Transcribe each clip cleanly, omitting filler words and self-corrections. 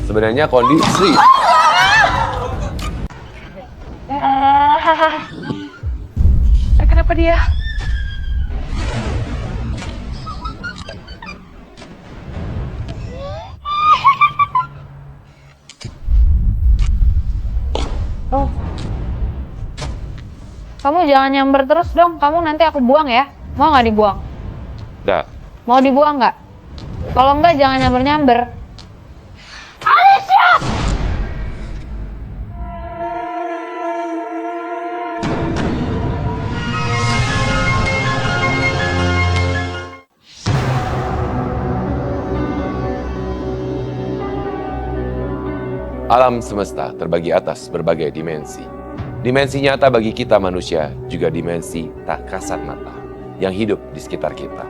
Sebenarnya kondisi... Kenapa dia? Oh. Kamu jangan nyamber terus dong, kamu nanti aku buang ya. Mau nggak dibuang? Dah. Mau dibuang nggak? Kalau nggak jangan nyamber-nyamber. Alicia! Alam semesta terbagi atas berbagai dimensi. Dimensi nyata bagi kita manusia juga dimensi tak kasat mata yang hidup di sekitar kita.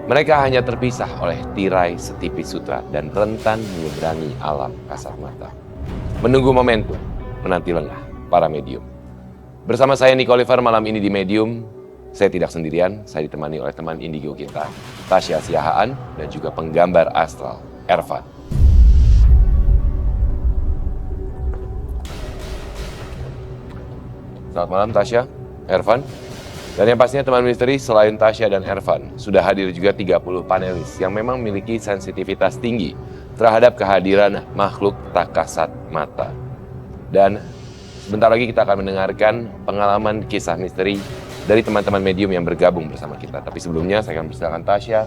Mereka hanya terpisah oleh tirai setipis sutra dan rentan menyeberangi alam kasat mata. Menunggu momentum, menanti lengah para medium. Bersama saya Nick Oliver malam ini di Medium, saya tidak sendirian, saya ditemani oleh teman indigo kita, Tasya Siahaan dan juga penggambar astral, Ervan. Selamat malam Tasya, Ervan. Dan yang pastinya teman misteri selain Tasya dan Ervan, sudah hadir juga 30 panelis yang memang memiliki sensitivitas tinggi terhadap kehadiran makhluk tak kasat mata. Dan sebentar lagi kita akan mendengarkan pengalaman kisah misteri dari teman-teman medium yang bergabung bersama kita. Tapi sebelumnya saya akan persilakan Tasya,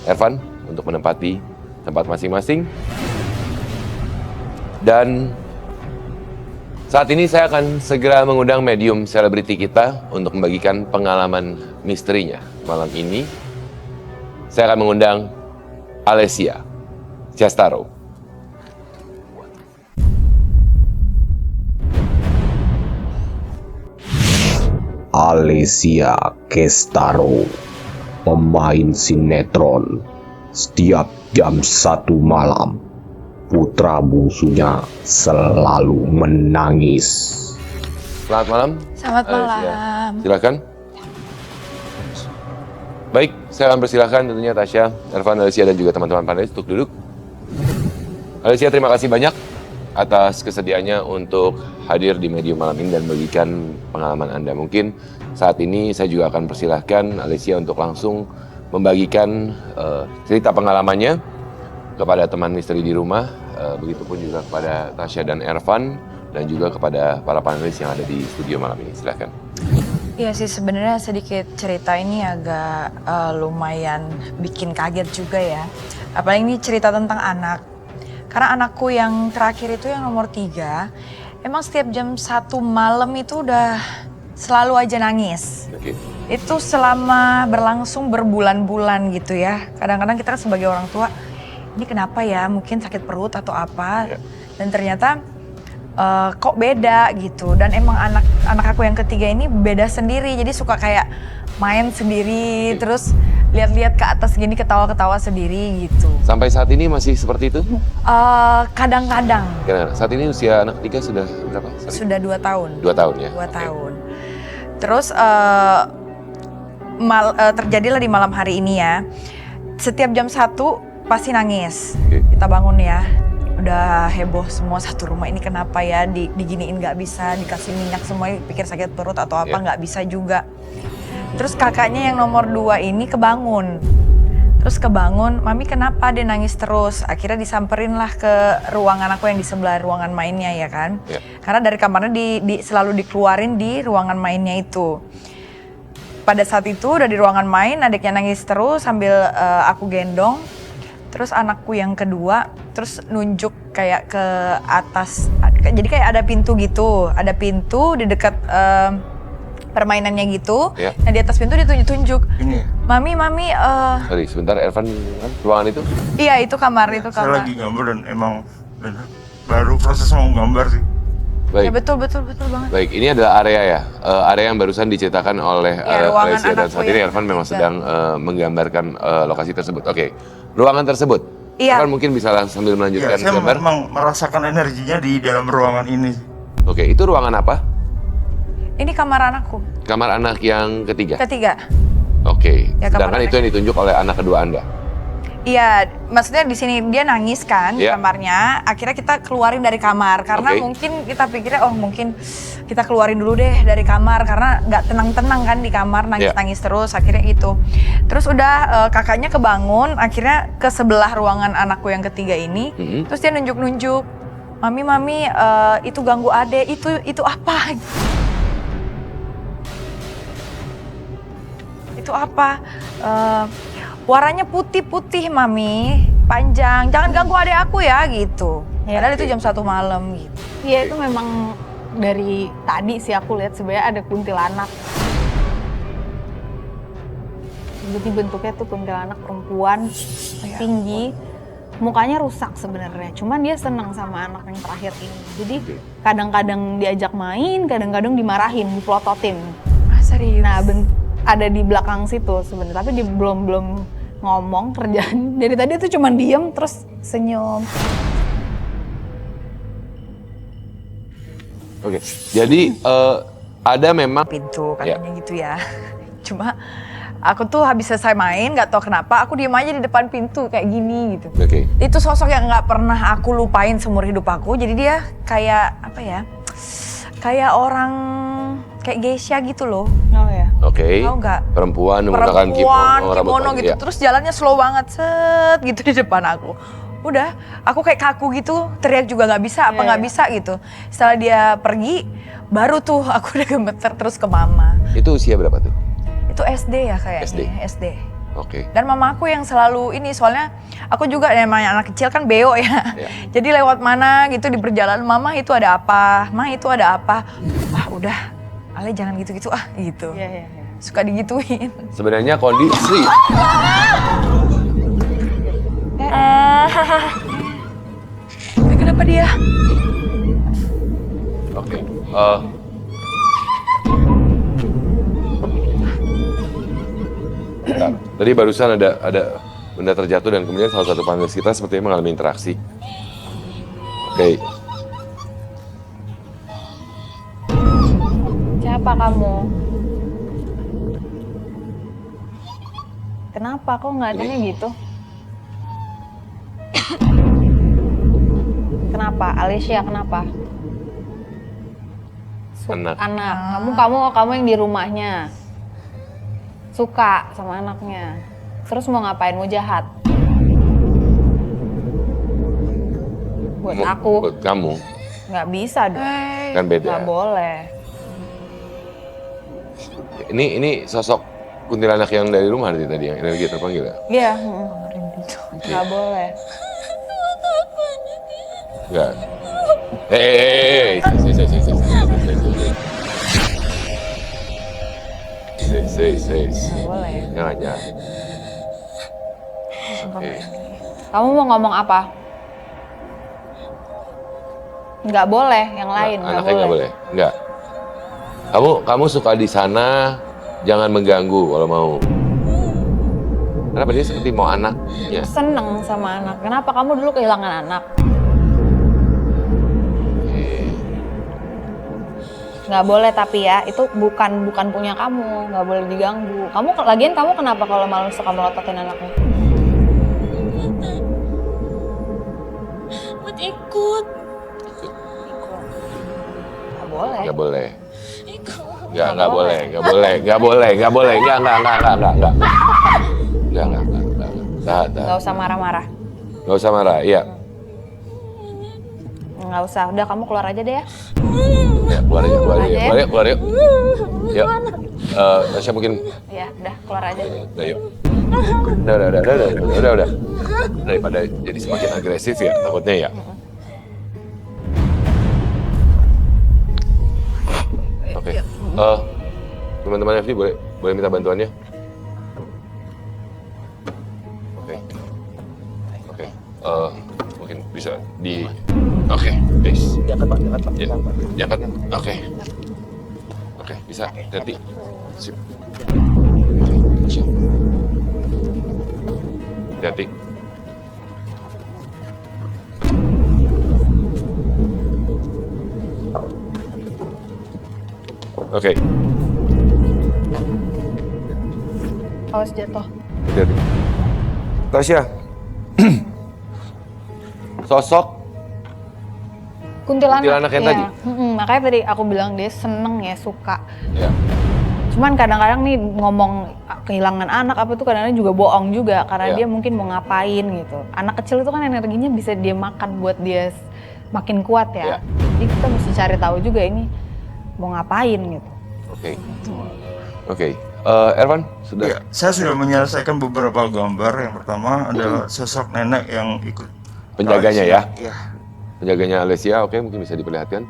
Ervan untuk menempati tempat masing-masing. Dan saat ini saya akan segera mengundang medium selebriti kita untuk membagikan pengalaman misterinya. Malam ini saya akan mengundang Alicia Chestaro. Alicia Chestaro, pemain sinetron. Setiap jam 1 malam, putra bungsunya selalu menangis. Selamat malam. Selamat Alicia. malam. Silakan. Baik, saya akan persilahkan tentunya Tasya, Ervan, Alicia dan juga teman-teman panelis untuk duduk. Alicia, terima kasih banyak atas kesediaannya untuk hadir di Medium malam ini dan bagikan pengalaman Anda. Mungkin saat ini saya juga akan persilahkan Alicia untuk langsung membagikan cerita pengalamannya kepada teman misteri di rumah, begitupun juga kepada Tasya dan Ervan, dan juga kepada para panelis yang ada di studio malam ini. Silahkan. Iya sih, sebenarnya sedikit cerita ini agak lumayan bikin kaget juga ya. Apalagi ini cerita tentang anak. Karena anakku yang terakhir itu yang nomor 3, emang setiap jam 1 malam itu udah selalu aja nangis. Oke. Itu selama berlangsung berbulan-bulan gitu ya. Kadang-kadang kita kan sebagai orang tua, ini kenapa ya, mungkin sakit perut atau apa. Ya. Dan ternyata kok beda gitu. Dan emang anak aku yang ketiga ini beda sendiri, jadi suka kayak main sendiri, terus lihat-lihat ke atas gini ketawa-ketawa sendiri gitu. Sampai saat ini masih seperti itu? Kadang-kadang. Karena saat ini usia anak ketiga sudah berapa? Sudah 2 tahun. 2 tahun ya? 2 tahun. Terus terjadilah di malam hari ini ya. Setiap jam 1 pasti nangis. Oke. Kita bangun ya. Udah heboh semua satu rumah, ini kenapa ya, diginiin nggak bisa, dikasih minyak semua, pikir sakit perut atau apa, nggak bisa juga. Terus kakaknya yang nomor 2 ini kebangun. Terus kebangun, mami kenapa dia nangis terus? Akhirnya disamperin lah ke ruangan aku yang di sebelah ruangan mainnya ya kan. Ya. Karena dari kamarnya selalu dikeluarin di ruangan mainnya itu. Pada saat itu udah di ruangan main, adiknya nangis terus sambil aku gendong. Terus anakku yang kedua terus nunjuk kayak ke atas, jadi kayak ada pintu gitu, ada pintu di dekat permainannya gitu. Ya. Nah di atas pintu dia tunjuk, Ini mami, Sorry, sebentar Ervan, kan? Ruangan itu? iya itu kamar, itu saya kamar. lagi gambar dan emang bener, baru proses mau gambar sih. Baik. Ya betul banget. Baik, ini adalah area ya, area yang barusan diceritakan oleh Ya, ruangan Alicia, dan anakku saat ini yang Ervan memang ketiga. sedang menggambarkan lokasi tersebut. Oke, ruangan tersebut. Iya. Ervan mungkin bisa sambil Ya, melanjutkan saya gambar. memang merasakan energinya di dalam ruangan ini. Oke, itu ruangan apa? Ini kamar anakku, Kamar anak yang ketiga. ketiga. Oke, Ya, kamar sedangkan anak. itu yang ditunjuk oleh anak kedua Anda. Iya, maksudnya di sini dia nangis kan di Iya. kamarnya. Akhirnya kita keluarin dari kamar karena Oke. mungkin kita pikirnya mungkin kita keluarin dulu deh dari kamar karena nggak tenang-tenang kan di kamar, nangis-nangis terus. Akhirnya itu. Terus udah kakaknya kebangun, akhirnya ke sebelah ruangan anakku yang ketiga ini. Terus dia nunjuk-nunjuk, mami itu ganggu ade, itu apa? Itu apa? Warnanya putih-putih mami, panjang. Jangan ganggu adek aku ya gitu. Padahal itu jam 1 malam gitu. Iya itu memang dari tadi sih aku lihat sebenarnya ada kuntilanak. Jadi bentuknya tuh kuntilanak perempuan, tinggi, mukanya rusak sebenarnya. Cuman dia senang sama anak yang terakhir ini. Jadi kadang-kadang diajak main, kadang-kadang dimarahin, dipelototin. Ah, serius? Nah ada di belakang situ sebenarnya, tapi dia belum ngomong kerjaan. Dari tadi tuh cuman diem terus senyum. Oke, jadi ada memang Pintu katanya gitu ya. Cuma aku tuh habis selesai main, nggak tahu kenapa aku diem aja di depan pintu kayak gini gitu. Oke. Itu sosok yang nggak pernah aku lupain seumur hidup aku. Jadi dia kayak apa ya? Kayak orang kayak geisha gitu loh. Oh ya. Oke. Tahu nggak? Perempuan menggunakan Kimono rambut gitu. panjang. Terus jalannya slow banget, set gitu di depan aku. Udah, aku kayak kaku gitu, teriak juga nggak bisa, apa nggak bisa gitu. Setelah dia pergi, baru tuh aku udah gemeter terus ke mama. Itu usia berapa tuh? Itu SD ya kayaknya, SD. SD. Oke. Dan mama aku yang selalu ini, soalnya aku juga namanya anak kecil kan beo ya. Jadi lewat mana gitu di perjalanan, mama itu ada apa, ma itu ada apa. Wah udah, Ale jangan gitu-gitu gitu. Iya. Suka digituin. Sebenarnya kondisi Kenapa dia? oke. Bentar. Tadi barusan ada benda terjatuh dan kemudian salah satu panelis kita sepertinya mengalami interaksi. Oke. Siapa kamu? Kenapa kok nggak adanya gitu? Kenapa? Alicia kenapa? Anak. Kamu yang di rumahnya suka sama anaknya. Terus mau ngapain? Mau jahat? Buat aku Buat kamu nggak bisa dong. kan beda. Nggak boleh. Ini sosok kuntilanak yang dari rumah tadi yang energi terpanggil ya? Iya. Nggak boleh. Enggak. Hei. Nggak boleh. Jangan. Oke. Kamu mau ngomong apa? Nggak boleh, yang lain Anaknya nggak boleh. Nggak. Kamu suka di sana, jangan mengganggu kalau mau. Kenapa dia seperti mau anaknya? Seneng sama anak. Kenapa kamu dulu kehilangan anak? Nggak boleh tapi ya, itu bukan punya kamu, nggak boleh diganggu. Lagian kamu kenapa kalau malu suka melototin anaknya? Buat ikut. Nggak boleh. Nggak boleh. Ikut. Nggak boleh. Nggak usah marah-marah. Nggak usah marah, iya. Nggak usah, udah kamu keluar aja deh ya. Ya, keluar yuk. Yuk. Tasya mungkin. Iya, udah keluar aja. Udah yuk. Udah. Daripada jadi semakin agresif ya, takutnya ya. Oke. Teman-teman FD boleh minta bantuannya? Oke. Mungkin bisa di. Oke, guys. Diangkat Pak. Diangkat. Oke, bisa. Hati. Sip. Siap. Hati. Oke. Awas jatuh. Hati-hati. Tasya, sosok kuntilanak yang tadi? Makanya tadi aku bilang dia seneng ya, suka. Ya. Cuman kadang-kadang nih ngomong kehilangan anak apa tuh kadang-kadang juga bohong juga. Karena dia mungkin mau ngapain gitu. Anak kecil itu kan energinya bisa dia makan buat dia makin kuat ya. Jadi kita mesti cari tahu juga ini mau ngapain gitu. Oke. Erwan, sudah? Ya, saya sudah menyelesaikan beberapa gambar. Yang pertama adalah sosok nenek yang ikut Penjaganya ya? Iya. Penjaganya Alessia, oke, mungkin bisa diperlihatkan.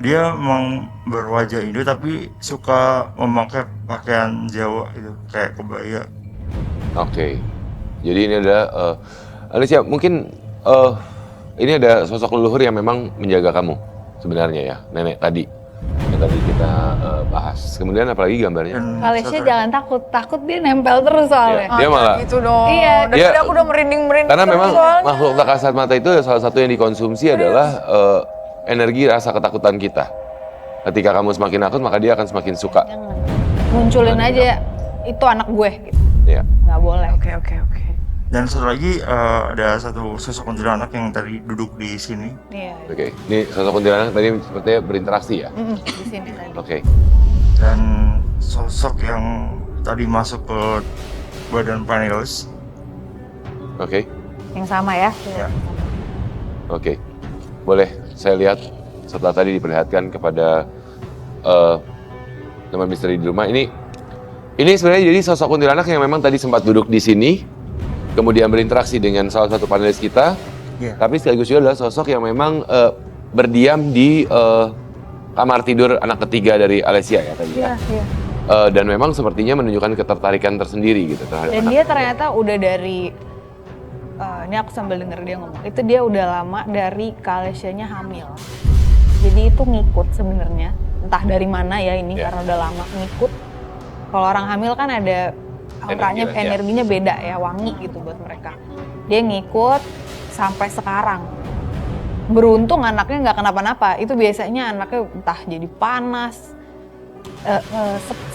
Dia memang berwajah Indo tapi suka memakai pakaian Jawa itu kayak kebaya. Oke. Jadi ini ada Alessia, mungkin ini ada sosok leluhur yang memang menjaga kamu sebenarnya ya, nenek tadi. Yang tadi kita bahas. Kemudian apalagi gambarnya? Alessia jangan takut dia nempel terus soalnya. Dia malah gitu dong. Iya. Dari tadi aku udah merinding-merinding. karena memang soalnya. makhluk tak kasat mata itu salah satu yang dikonsumsi adalah energi rasa ketakutan kita. Ketika kamu semakin takut, maka dia akan semakin suka. Jangan. Munculin aja itu anak gue gitu. Ya. Nggak boleh. Oke. Dan satu lagi ada satu sosok kuntilanak yang tadi duduk di sini. Iya. Oke. Ini sosok kuntilanak tadi sepertinya berinteraksi ya. Di sini tadi. Oke. Dan sosok yang tadi masuk ke badan Panelists. Oke. Yang sama ya. Oke. Boleh saya lihat setelah tadi diperlihatkan kepada teman misteri di rumah ini sebenarnya jadi sosok kuntilanak yang memang tadi sempat duduk di sini, kemudian berinteraksi dengan salah satu panelis kita, tapi sekaligus juga adalah sosok yang memang berdiam di kamar tidur anak ketiga dari Alessia ya tadi. Iya. Dan memang sepertinya menunjukkan ketertarikan tersendiri gitu terhadap Dan anak. dia ternyata udah dari ini aku sambil denger dia ngomong. Itu dia udah lama dari Alessia-nya hamil. Jadi itu ngikut sebenarnya. Entah dari mana ya ini karena udah lama ngikut. Kalau orang hamil kan ada auranya, energinya beda ya, wangi gitu buat mereka. Dia ngikut sampai sekarang. Beruntung anaknya nggak kenapa-napa. Itu biasanya anaknya entah jadi panas,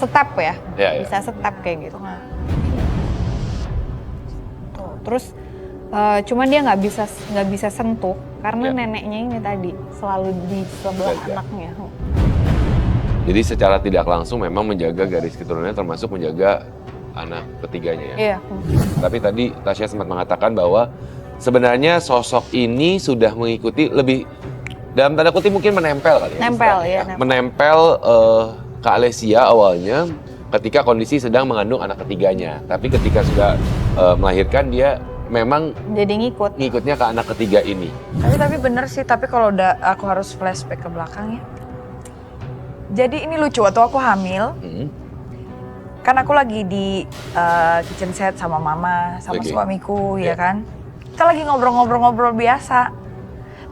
step ya, bisa step kayak gitu. Tuh, terus cuman dia nggak bisa sentuh karena neneknya ini tadi selalu di sebelah anaknya. Jadi secara tidak langsung memang menjaga garis keturunannya termasuk menjaga anak ketiganya ya. Iya. Tapi tadi Tasya sempat mengatakan bahwa sebenarnya sosok ini sudah mengikuti lebih dalam tanda kutip mungkin menempel kali ya. Nempel ya. Menempel ke Alessia awalnya ketika kondisi sedang mengandung anak ketiganya. Tapi ketika sudah melahirkan dia memang jadi ngikutnya ke anak ketiga ini. Tapi bener sih, tapi kalau udah aku harus flashback ke belakang ya. Jadi ini lucu, waktu aku hamil, kan aku lagi di kitchen set sama mama, sama suamiku ya kan. Kita lagi ngobrol-ngobrol biasa.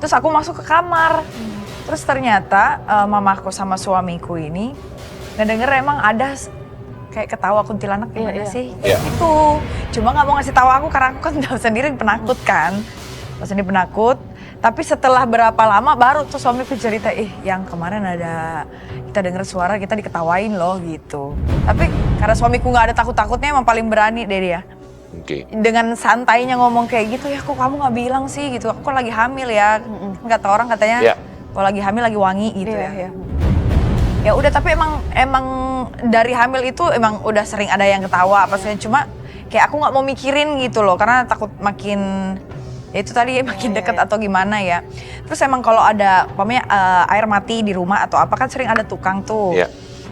Terus aku masuk ke kamar. Terus ternyata mamaku sama suamiku ini ngedenger emang ada kayak ketawa kuntilanak gimana sih? Itu. Cuma nggak mau ngasih tahu aku karena aku kan tahu sendiri penakut kan. Tahu sendiri penakut. Tapi setelah berapa lama baru tuh suamiku cerita, yang kemarin ada kita denger suara kita diketawain loh gitu. Tapi karena suamiku nggak ada takut-takutnya emang paling berani deh dia. Dengan santainya ngomong kayak gitu, ya kok kamu nggak bilang sih gitu, aku kan lagi hamil ya. Nggak tahu orang katanya kalau lagi hamil lagi wangi gitu ya. Ya udah, tapi emang dari hamil itu emang udah sering ada yang ketawa apa sih, cuma kayak aku nggak mau mikirin gitu loh karena takut makin ya itu tadi makin deket atau gimana ya. Terus emang kalau ada umpamanya air mati di rumah atau apa kan sering ada tukang tuh.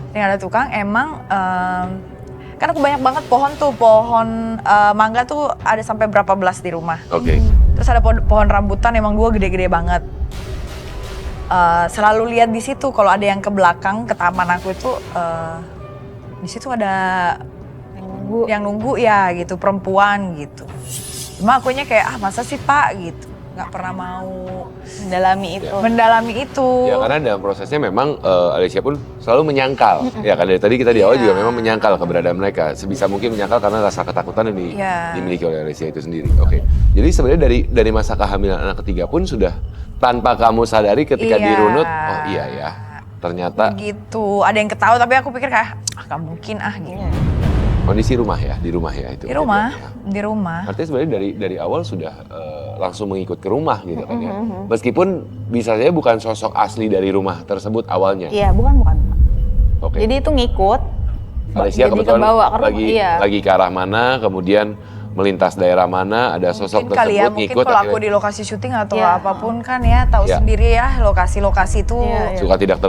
Sering ada tukang emang kan aku banyak banget pohon mangga tuh ada sampai berapa belas di rumah. Terus ada pohon rambutan emang 2 gede-gede banget. Selalu lihat di situ kalau ada yang ke belakang ke taman aku itu di situ ada yang nunggu ya gitu, perempuan gitu. Cuma akunya kayak masa sih Pak gitu, nggak pernah mau mendalami itu. Ya karena dalam prosesnya memang Alessia pun selalu menyangkal. Ya kan dari tadi kita di awal juga memang menyangkal keberadaan mereka. Sebisa mungkin menyangkal karena rasa ketakutan yang dimiliki oleh Alessia itu sendiri. Jadi sebenarnya dari masa kehamilan anak ketiga pun sudah tanpa kamu sadari ketika dirunut, oh iya ya ternyata. Gitu, ada yang ketawa tapi aku pikir kayak nggak mungkin gitu. Kondisi rumah ya, di rumah ya itu. Di rumah, kejadiannya. di rumah. Artinya sebenarnya dari awal sudah langsung mengikut ke rumah gitu kan ya. Meskipun bisa saja bukan sosok asli dari rumah tersebut awalnya. Iya, bukan. Oke. Jadi itu ngikut. Alessia jadi kebetulan kebawa ke rumah, iya. lagi ke arah mana, kemudian melintas daerah mana, ada sosok Mungkin kali ya, tersebut mungkin ngikut. kalau aku akhirnya di lokasi syuting atau Iya. apapun kan ya, tahu Iya. sendiri ya lokasi-lokasi itu. Iya, iya. suka tidak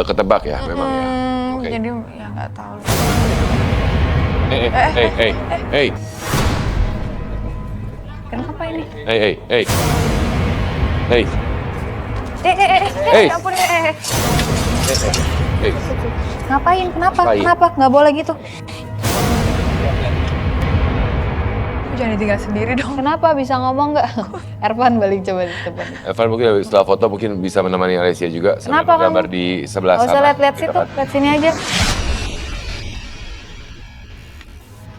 ketebak ya memang ya. Oke. Jadi ya nggak tahu. Hey. Kenapa ini? Hey. Ya ampun, Hey. Ngapain? Kenapa? Ngapain? Kenapa? Nggak boleh gitu. Jangan ditinggal sendiri dong. Kenapa? Bisa ngomong nggak? Ervan balik coba di depan. Evan mungkin setelah foto mungkin bisa menemani Alessia juga sambil Kenapa gambar kamu? di sebelah Nggak sana. usah lihat-lihat gitu situ, kan. lihat sini aja.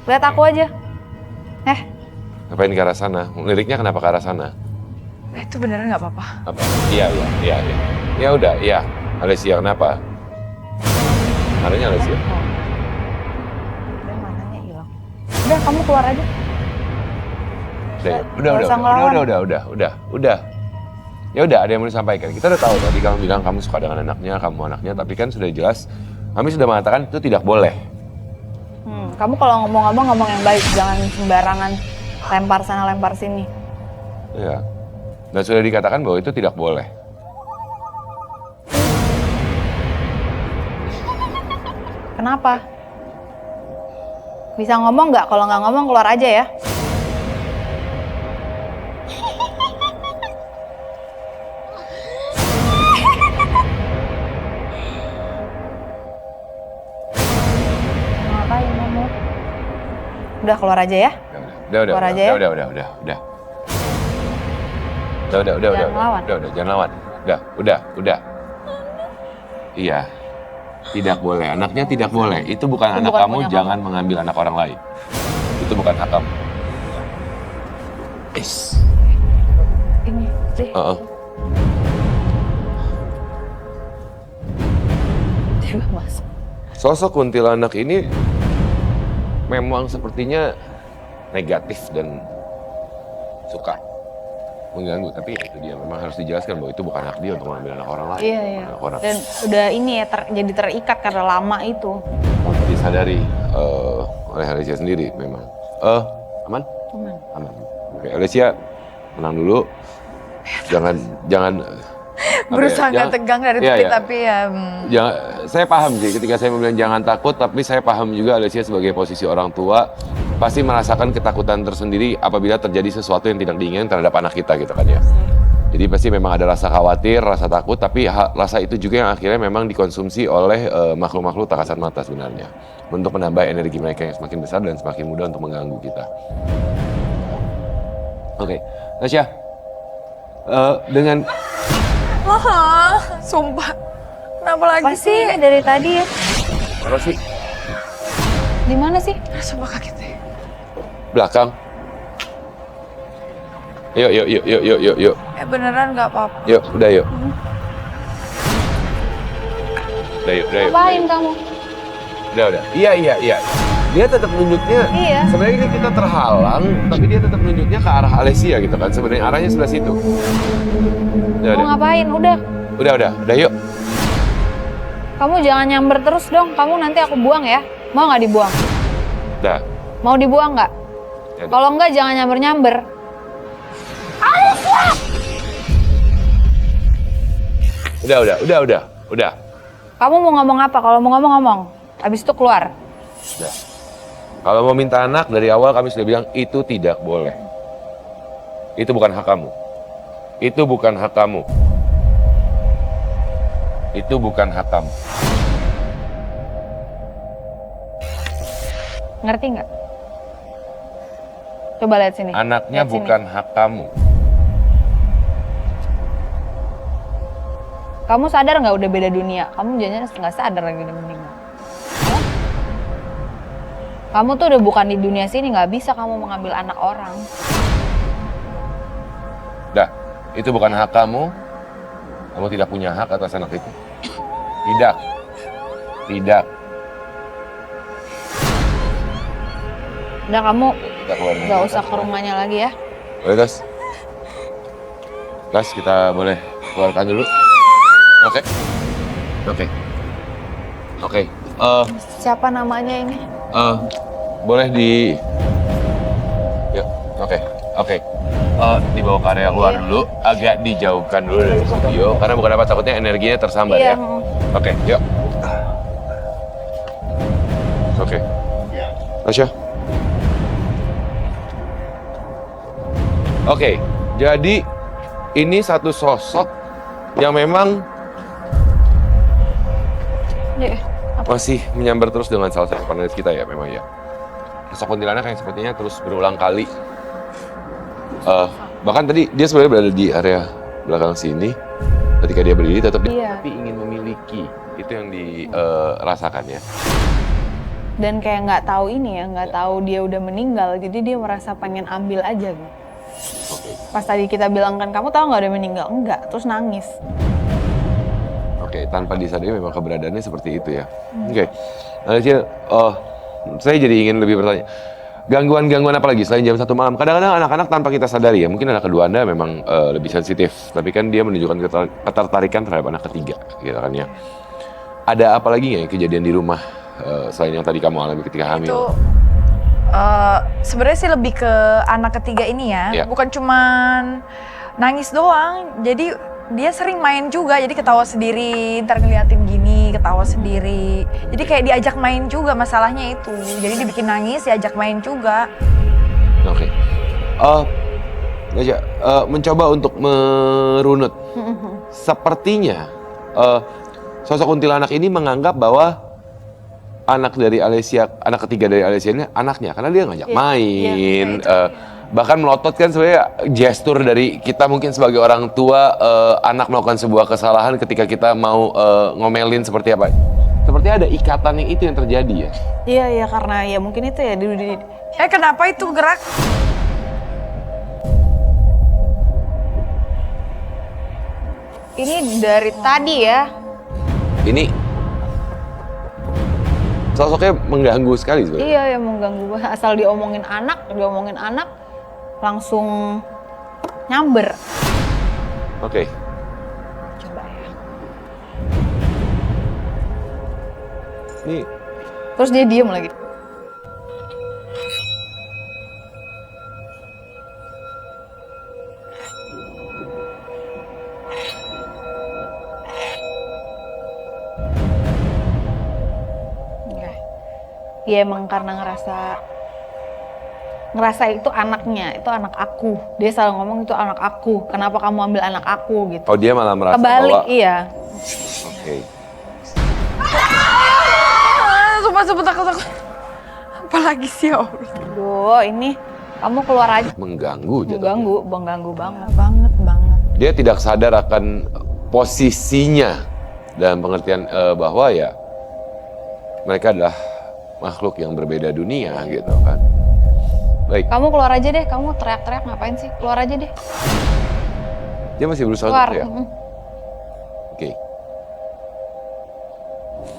Lihat aku aja. Ngapain ke arah sana? Liriknya kenapa ke arah sana? Itu beneran nggak apa-apa. Apa? Iya. Ya udah, iya. Alessia kenapa? Adanya Alessia. Udah mananya hilang. Udah kamu keluar aja. Udah. Ya udah, ada yang mau disampaikan. Kita udah tahu tadi kamu bilang kamu suka dengan anaknya, kamu anaknya, tapi kan sudah jelas kami sudah mengatakan itu tidak boleh. Kamu kalau ngomong-ngomong ngomong yang baik, jangan sembarangan lempar sana lempar sini. Ya. Dan sudah dikatakan bahwa itu tidak boleh. Kenapa? Bisa ngomong nggak? Kalau nggak ngomong keluar aja ya. Ngapain kamu? Udah keluar aja ya. Keluar aja ya? Udah. Jangan lawan. Jangan lawan. Udah. Iya. Tidak boleh. Anaknya tidak boleh. Itu bukan Itu anak bukan kamu, punya jangan mengambil anak orang lain. Itu bukan hak kamu. Ini deh. Tiba masuk. Sosok kuntilanak ini memang sepertinya negatif dan suka mengganggu, tapi ya itu dia memang harus dijelaskan bahwa itu bukan hak dia untuk mengambil anak orang lain. Iya. Anak orang. Dan udah ini ya jadi terikat karena lama itu. Disadari oleh Alessia sendiri memang. Aman? Aman. Oke, Alessia tenang dulu. Jangan Berusaha nggak tegang dari tadi, iya. tapi ya. Jangan, saya paham sih ketika saya bilang jangan takut, tapi saya paham juga Alessia sebagai posisi orang tua pasti merasakan ketakutan tersendiri apabila terjadi sesuatu yang tidak diinginkan terhadap anak kita gitu kan ya. Jadi pasti memang ada rasa khawatir, rasa takut, tapi rasa itu juga yang akhirnya memang dikonsumsi oleh makhluk-makhluk tak kasat mata sebenarnya untuk menambah energi mereka yang semakin besar dan semakin mudah untuk mengganggu kita. Oke, Tasya, dengan Sumpah. Kenapa lagi Pasti sih? dari tadi ya. apa sih? Di mana sih? Sumpah kaget deh. Belakang. Yuk. Beneran nggak apa-apa. Yuk, udah yuk. Udah yuk. Ngapain kamu? Udah. Iya. Dia tetap nunjuknya. Iya. Sebenarnya ini kita terhalang, tapi dia tetap nunjuknya ke arah Alessia gitu kan. Sebenarnya arahnya sebelah situ. Mau ngapain? Udah. Udah yuk. Kamu jangan nyamber terus dong. Kamu nanti aku buang ya. Mau nggak dibuang? Udah. Mau dibuang nggak? Ya udah. Kalau nggak jangan nyamber-nyamber. Udah. Kamu mau ngomong apa? Kalau mau ngomong. Habis itu keluar. Udah. Kalau mau minta anak dari awal kami sudah bilang itu tidak boleh. Itu bukan hak kamu. Itu bukan hak kamu. Ngerti nggak? Coba lihat sini. Anaknya Lihat sini. bukan hak kamu. Kamu sadar nggak udah beda dunia? Kamu jangan nggak sadar lagi udah meninggal. Kamu tuh udah bukan di dunia sini, nggak bisa kamu mengambil anak orang. Dah, itu bukan hak kamu. Kamu tidak punya hak atas anak itu. Tidak. Udah kamu Kita keluar dulu. nggak usah ke rumahnya lagi ya. Boleh, Kas? Kas, kita boleh keluarkan dulu? Oke. Oke. Oke. Siapa namanya ini? Boleh di... Yuk, oke. Oke. Dibawa ke area luar dulu, agak dijauhkan dulu dari studio, karena bukan apa, takutnya energinya tersambar Iya. ya. Oke, yuk. Oke. Tasya. Oke, jadi ini satu sosok yang memang Iya. masih menyambar terus dengan salah satu panelis kita ya, memang ya. Sosok kuntilanak yang sepertinya terus berulang kali. Bahkan tadi dia sebenarnya berada di area belakang sini. Ketika dia berdiri tetap Iya. tapi ingin memiliki. Itu yang dirasakan ya. Dan kayak nggak tahu ini ya, nggak tahu dia udah meninggal, jadi dia merasa pengen ambil aja gitu. Oke. Pas tadi kita bilang kan, kamu tahu nggak dia meninggal? Enggak, terus nangis. Oke, tanpa disadari memang keberadaannya seperti itu ya. Oke. Alicia, saya jadi ingin lebih bertanya. Gangguan-gangguan apa lagi selain jam 1 malam? Kadang-kadang anak-anak tanpa kita sadari ya, mungkin anak kedua Anda memang lebih sensitif, tapi kan dia menunjukkan ketertarikan terhadap anak ketiga, gitu kan ya. Ada apa lagi nggak kejadian di rumah selain yang tadi kamu alami ketika hamil? Itu sebenarnya sih lebih ke anak ketiga ini ya, Iya. bukan cuman nangis doang. Jadi dia sering main juga, jadi ketawa sendiri, ntar ngeliatin gini, ketawa sendiri. Jadi kayak diajak main juga masalahnya itu. Jadi dibikin nangis, diajak main juga. Oke. Aja, mencoba untuk merunut. Sepertinya sosok kuntilanak ini menganggap bahwa anak dari Alicia, anak ketiga dari Alicia ini anaknya, karena dia ngajak main. Bahkan melotot kan sebenarnya gestur dari kita mungkin sebagai orang tua, anak melakukan sebuah kesalahan ketika kita mau ngomelin seperti apa. Seperti ada ikatan yang itu yang terjadi ya. Iya, karena ya mungkin itu ya Kenapa itu gerak? ini dari tadi ya. Ini sosoknya mengganggu sekali sebenarnya. Iya, yang mengganggu banget. Asal diomongin anak, langsung nyamber. Oke. Coba ya. Ini Terus dia diem lagi. Ya emang karena ngerasa itu anaknya, itu anak aku. Dia selalu ngomong itu anak aku. Kenapa kamu ambil anak aku gitu? oh dia malah merasa Kebalik, bahwa iya. oke. Sumpah takut. Apalagi sih ya Allah. Duh, ini kamu keluar aja. Mengganggu jatuhnya. Mengganggu banget. Banget. Dia tidak sadar akan posisinya dalam pengertian bahwa ya mereka adalah makhluk yang berbeda dunia gitu kan. Baik, Kamu keluar aja deh, kamu teriak-teriak ngapain sih? Keluar aja deh. dia masih berusaha Keluar. untuk teriak. Oke.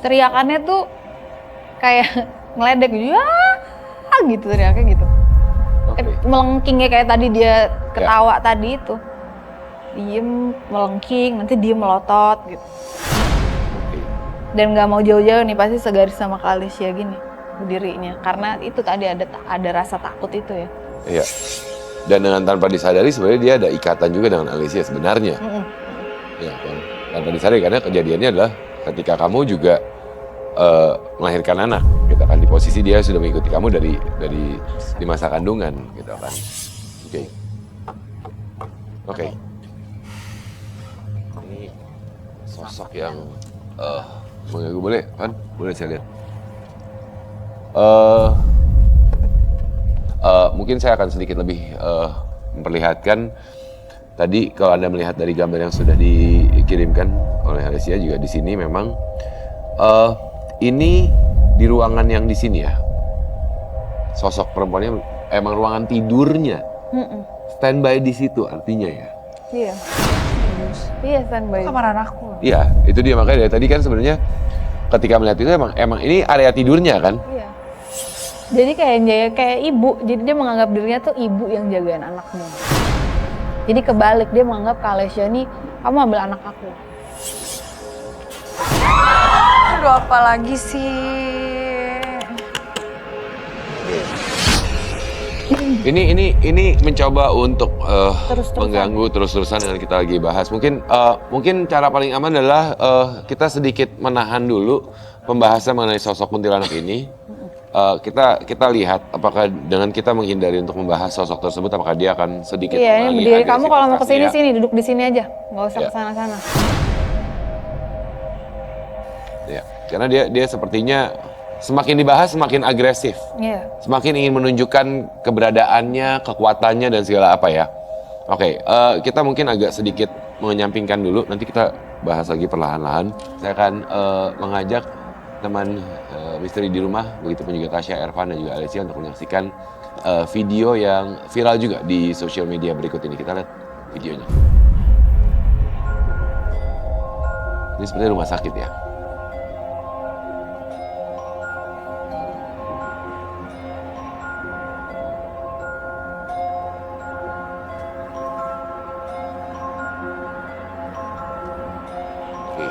Teriakannya tuh kayak ngeledek gitu teriaknya gitu. Oke. Melengkingnya kayak tadi dia ketawa tadi itu. Diem, melengking, nanti dia melotot gitu. Oke. Dan nggak mau jauh-jauh nih, pasti segaris sama Alicia gini berdirinya. Karena itu tadi ada rasa takut itu ya. Iya. Dan dengan tanpa disadari sebenarnya dia ada ikatan juga dengan Alicia sebenarnya. Ya kan. Tanpa disadari karena kejadiannya adalah ketika kamu juga melahirkan anak, gitu kan. Di posisi dia sudah mengikuti kamu dari di masa kandungan, gitu kan. Oke. Oke. Ini sosok yang mengganggu, boleh kan? Boleh saya lihat. Mungkin saya akan sedikit lebih memperlihatkan. Tadi kalau Anda melihat dari gambar yang sudah dikirimkan oleh Alicia juga di sini memang ini di ruangan yang di sini ya. Sosok perempuannya emang ruangan tidurnya. Standby di situ artinya ya. Iya. Iya, standby. Kamar anakku. Iya, itu dia makanya dari tadi kan sebenarnya ketika melihat itu emang ini area tidurnya kan. Iya. Jadi kayak ibu, jadi dia menganggap dirinya tuh ibu yang jagain anaknya. Jadi kebalik, dia menganggap Kak Alessia nih, kamu ambil anak aku. Aduh, apa lagi sih? Ini mencoba untuk Terus-terusan. mengganggu terus-terusan dengan kita lagi bahas. Mungkin cara paling aman adalah kita sedikit menahan dulu pembahasan mengenai sosok kuntilanak ini. Kita lihat apakah dengan kita menghindari untuk membahas sosok tersebut, apakah dia akan sedikit Iya, ini berdiri, kamu kalau mau kesini agresivitasnya. sini, duduk di sini aja, nggak usah Iya. kesana-sana. Ya, karena dia sepertinya semakin dibahas semakin agresif, Iya. semakin ingin menunjukkan keberadaannya, kekuatannya dan segala apa ya. Oke, kita mungkin agak sedikit menyampingkan dulu, nanti kita bahas lagi perlahan-lahan. Saya akan mengajak teman misteri di rumah, begitupun juga Tasya, Ervan dan juga Alessia untuk menyaksikan video yang viral juga di sosial media berikut ini. Kita lihat videonya. Ini seperti rumah sakit ya. Oke.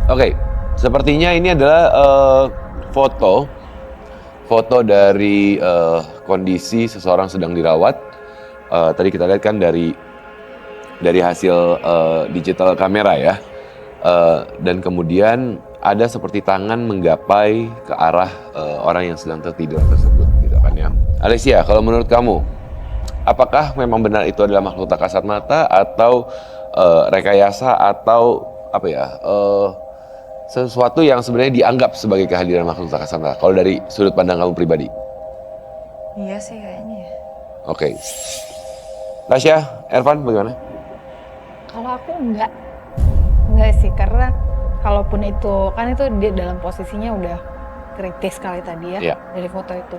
Oke, sepertinya ini adalah foto dari kondisi seseorang sedang dirawat. Tadi kita lihat kan dari hasil digital kamera ya, dan kemudian ada seperti tangan menggapai ke arah orang yang sedang tertidur tersebut, gitu kan ya. Alessia, kalau menurut kamu, apakah memang benar itu adalah makhluk tak kasat mata atau rekayasa atau apa ya? Sesuatu yang sebenarnya dianggap sebagai kehadiran makhluk tak kasat mata, kalau dari sudut pandang kamu pribadi? Iya sih kayaknya ya. Oke. Tasya, Ervan bagaimana? Kalau aku enggak sih, karena kalaupun itu, kan itu dia dalam posisinya udah kritis kali tadi ya, Iya. dari foto itu.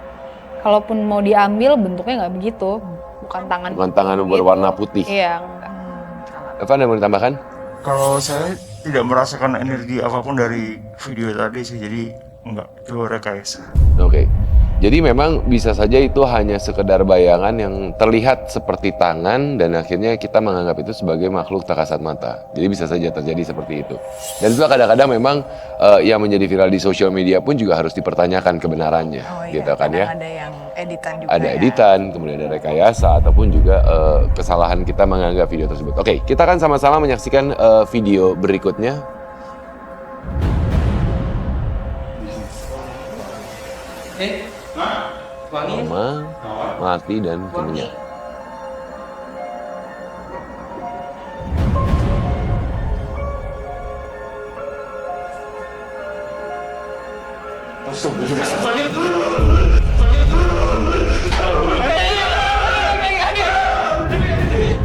Kalaupun mau diambil bentuknya nggak begitu, bukan tangan Berwarna putih. Iya, enggak. Ervan, ada yang mau ditambahkan? Kalau saya tidak merasakan energi apapun dari video tadi sih, jadi enggak, itu rekayasa. Oke. Jadi memang bisa saja itu hanya sekedar bayangan yang terlihat seperti tangan dan akhirnya kita menganggap itu sebagai makhluk tak kasat mata. Jadi bisa saja terjadi seperti itu. Dan itu kadang-kadang memang yang menjadi viral di sosial media pun juga harus dipertanyakan kebenarannya, Oh iya, gitu kan ya. kadang ada yang editan juga Ada ya. editan, kemudian ada rekayasa ataupun juga kesalahan kita menganggap video tersebut. Oke, kita akan sama-sama menyaksikan video berikutnya. Mama mati dan kenyang.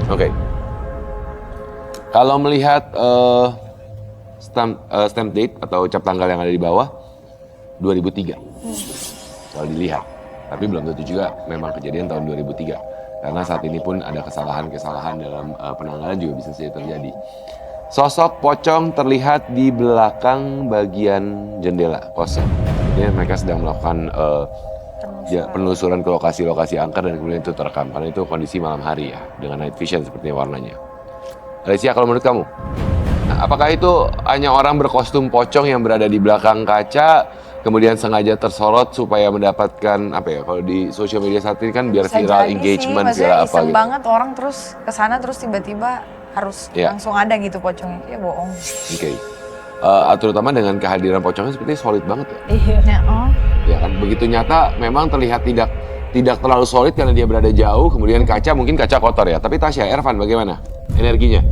Oke. Kalau melihat stamp date atau cap tanggal yang ada di bawah, 2003. Kalau dilihat. Tapi belum tentu juga memang kejadian tahun 2003. Karena saat ini pun ada kesalahan-kesalahan dalam penanganan juga bisa saja terjadi. Sosok pocong terlihat di belakang bagian jendela kosong. Ini mereka sedang melakukan penelusuran ke lokasi-lokasi angker dan kemudian itu terekam. Karena itu kondisi malam hari ya, dengan night vision seperti warnanya. Alessia, kalau menurut kamu, apakah itu hanya orang berkostum pocong yang berada di belakang kaca, kemudian sengaja tersorot supaya mendapatkan apa ya? Kalau di sosial media saat ini kan biar Bisa viral jadi engagement sih, segala maksudnya apa iseng gitu. banget orang terus kesana terus tiba-tiba harus Iya. langsung ada gitu pocongnya, ya bohong. Oke. Terutama dengan kehadiran pocongnya seperti solid banget ya. Iya. Ya, oh. Ya kan begitu nyata memang terlihat tidak terlalu solid karena dia berada jauh, kemudian kaca mungkin kaca kotor ya. Tapi Tasya, Ervan bagaimana energinya?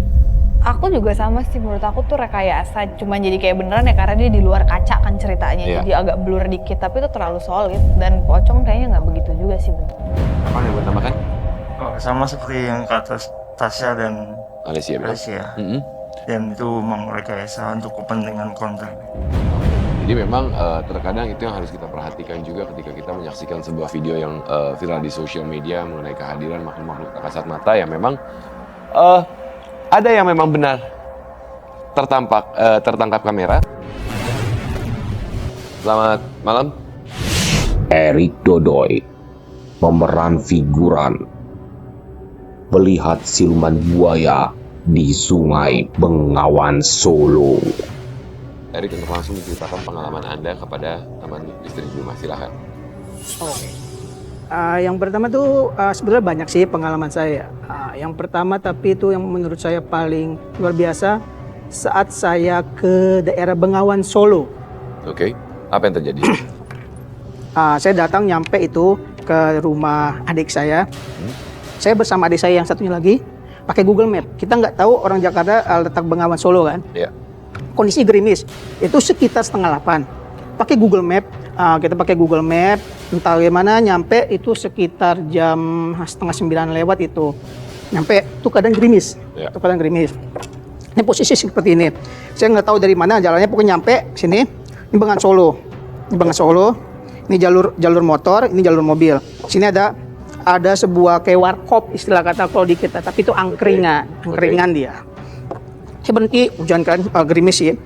Aku juga sama sih, menurut aku tuh rekayasa, cuman jadi kayak beneran ya karena dia di luar kaca kan ceritanya, Iya. jadi agak blur dikit, tapi itu terlalu solid dan pocong kayaknya nggak begitu juga sih bentuknya. Apa yang mau tambahkan? Oh, sama seperti yang kata Tasya dan Alessia bilang. Alessia, Mm-mm. dan itu memang rekayasa untuk kepentingan konten. Jadi memang terkadang itu yang harus kita perhatikan juga ketika kita menyaksikan sebuah video yang viral di sosial media mengenai kehadiran makhluk-makhluk tak kasat mata yang memang ada yang memang benar tertangkap kamera, Selamat malam. Erik Dodoy memeran figuran melihat siluman buaya di Sungai Bengawan Solo. Erik untuk langsung menceritakan pengalaman Anda kepada teman istri di rumah, silahkan. Oke. Yang pertama tuh sebenarnya banyak sih pengalaman saya. Yang pertama tapi itu yang menurut saya paling luar biasa saat saya ke daerah Bengawan Solo. Oke, apa yang terjadi? Saya datang nyampe itu ke rumah adik saya. Saya bersama adik saya yang satunya lagi pakai Google Map. Kita nggak tahu orang Jakarta letak Bengawan Solo kan. Ya. Kondisi gerimis. Itu sekitar 7:30. Pakai Google Map. Kita pakai Google Map. Entah gimana nyampe itu sekitar jam 8:30 lewat itu. Nyampe itu keadaan gerimis. Ya. Itu keadaan gerimis. Ini posisi seperti ini. Saya nggak tahu dari mana jalannya, pokoknya nyampe sini. Ini Bengawan Solo. Ini Bengawan Solo. Ini jalur motor, ini jalur mobil. Sini ada sebuah kayak warkop istilah kata kalau di kita, tapi itu angkringan dia. Saya berhenti, hujan kan, gerimis sih.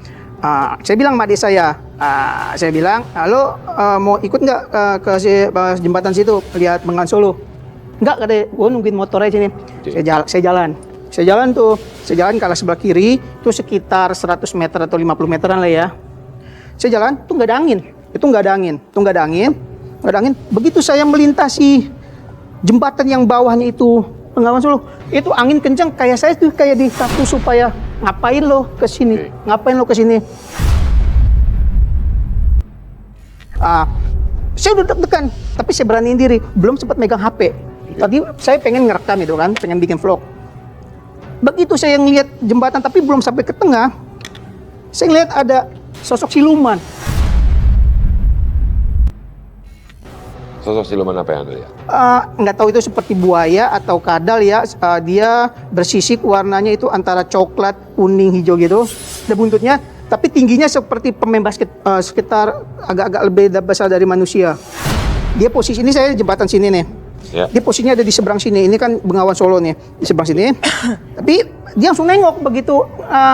Saya bilang sama adik saya bilang, halo mau ikut nggak ke jembatan situ lihat Bengawan Solo? Nggak, katanya, gue nungguin motor aja sini. Saya jalan ke arah sebelah kiri, itu sekitar 100 meter atau 50 meteran lah ya. Saya jalan, tuh nggak ada angin. Begitu saya melintasi jembatan yang bawahnya itu Bengawan Solo, itu angin kencang, kayak saya tuh kayak dikaku supaya ngapain lo ke sini? Saya udah deg-degan, tapi saya beraniin diri, belum sempat megang HP. Tadi saya pengen ngerekam itu kan, pengen bikin vlog. Begitu saya ngeliat jembatan tapi belum sampai ke tengah, saya ngeliat ada sosok siluman. Sosok siluman apa yang Anda lihat? Nggak tahu itu seperti buaya atau kadal ya. Dia bersisik, warnanya itu antara coklat, kuning, hijau gitu. Ada buntutnya, tapi tingginya seperti pemain basket, sekitar agak-agak lebih besar dari manusia. Dia posisi ini, saya jembatan sini nih. Ya. Dia posisinya ada di seberang sini. Ini kan Bengawan Solo nih, di seberang sini. Tapi dia langsung nengok begitu.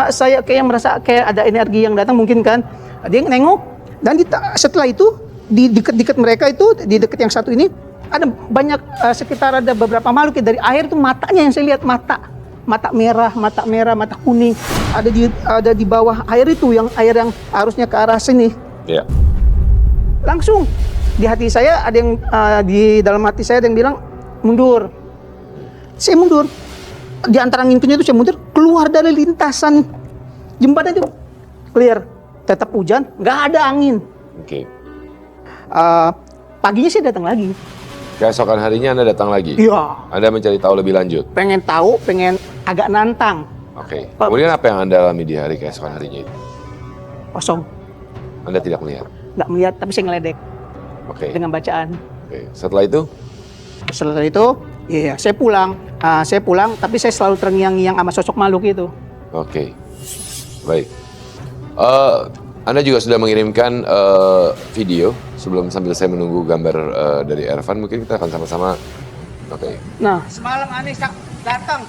Saya kayak merasa kayak ada energi yang datang mungkin kan. Dia nengok dan setelah itu di dekat-dekat mereka itu, di dekat yang satu ini ada banyak, sekitar ada beberapa makhluk ya, dari air itu matanya yang saya lihat, mata merah, mata kuning ada di bawah air itu, yang air yang harusnya ke arah sini. Ya. Langsung di hati saya ada yang di dalam hati saya ada yang bilang mundur. Saya mundur. Di antara angin kencang itu saya mundur, keluar dari lintasan jembatan itu clear, tetap hujan, nggak ada angin. Oke. Paginya saya datang lagi. Keesokan harinya Anda datang lagi? Iya. Anda mencari tahu lebih lanjut? Pengen tahu, pengen agak nantang. Oke. Kemudian apa yang Anda alami di hari keesokan harinya itu? Kosong. Anda tidak melihat? Nggak melihat, tapi saya ngeledek Oke. dengan bacaan. Oke. Setelah itu? Setelah itu, iya, saya pulang. Tapi saya selalu terngiang-ngiang sama sosok makhluk itu. Oke. Baik. Anda juga sudah mengirimkan video sambil saya menunggu gambar dari Ervan. Mungkin kita akan sama-sama. Oke. Nah, semalam Anis datang.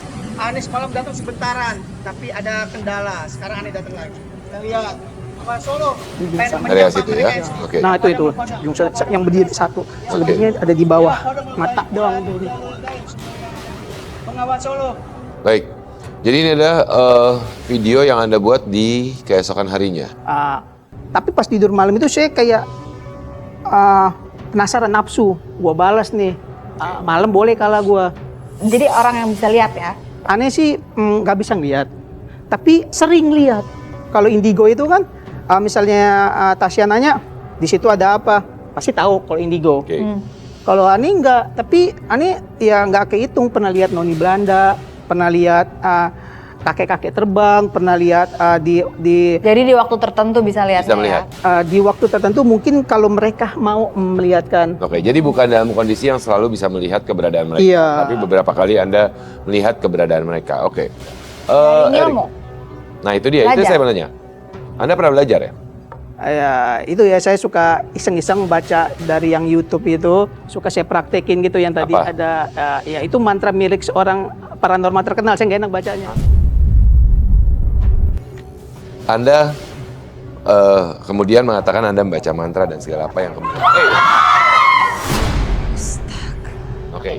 Semalam datang sebentaran, tapi ada kendala. Sekarang Anis datang lagi. Kita lihat. Bengawan Solo. Area situ ya. Oke. Nah, itu. Yang berdiri satu. Selebihnya ada di bawah. Mata doang. Bengawan Solo. Baik. Jadi ini adalah video yang Anda buat di keesokan harinya. Tapi pas tidur malam itu saya kayak penasaran, nafsu. Gua balas nih. Malam boleh kalah gua. Jadi orang yang bisa lihat ya. Aneh sih nggak bisa ngeliat. Tapi sering lihat. Kalau indigo itu kan, misalnya Tasya nanya, di situ ada apa? Pasti tahu kalau indigo. Oke. Kalau Ani nggak, tapi Ani ya nggak kehitung. Pernah lihat noni Belanda, pernah lihat kakek-kakek terbang, pernah lihat Jadi di waktu tertentu bisa lihat. Bisa melihat. Di waktu tertentu mungkin kalau mereka mau melihatkan. Oke, jadi bukan dalam kondisi yang selalu bisa melihat keberadaan mereka, Iya. tapi beberapa kali Anda melihat keberadaan mereka. Oke. Dari Erik. ilmu. Nah itu dia, itu Belajar. saya mau nanya. Anda pernah belajar ya? Ya, itu ya saya suka iseng-iseng baca dari yang YouTube itu, suka saya praktekin gitu yang tadi Apa? ada, ya itu mantra milik seorang paranormal terkenal, saya nggak enak bacanya. Anda kemudian mengatakan Anda membaca mantra dan segala apa yang kemudian. Oke.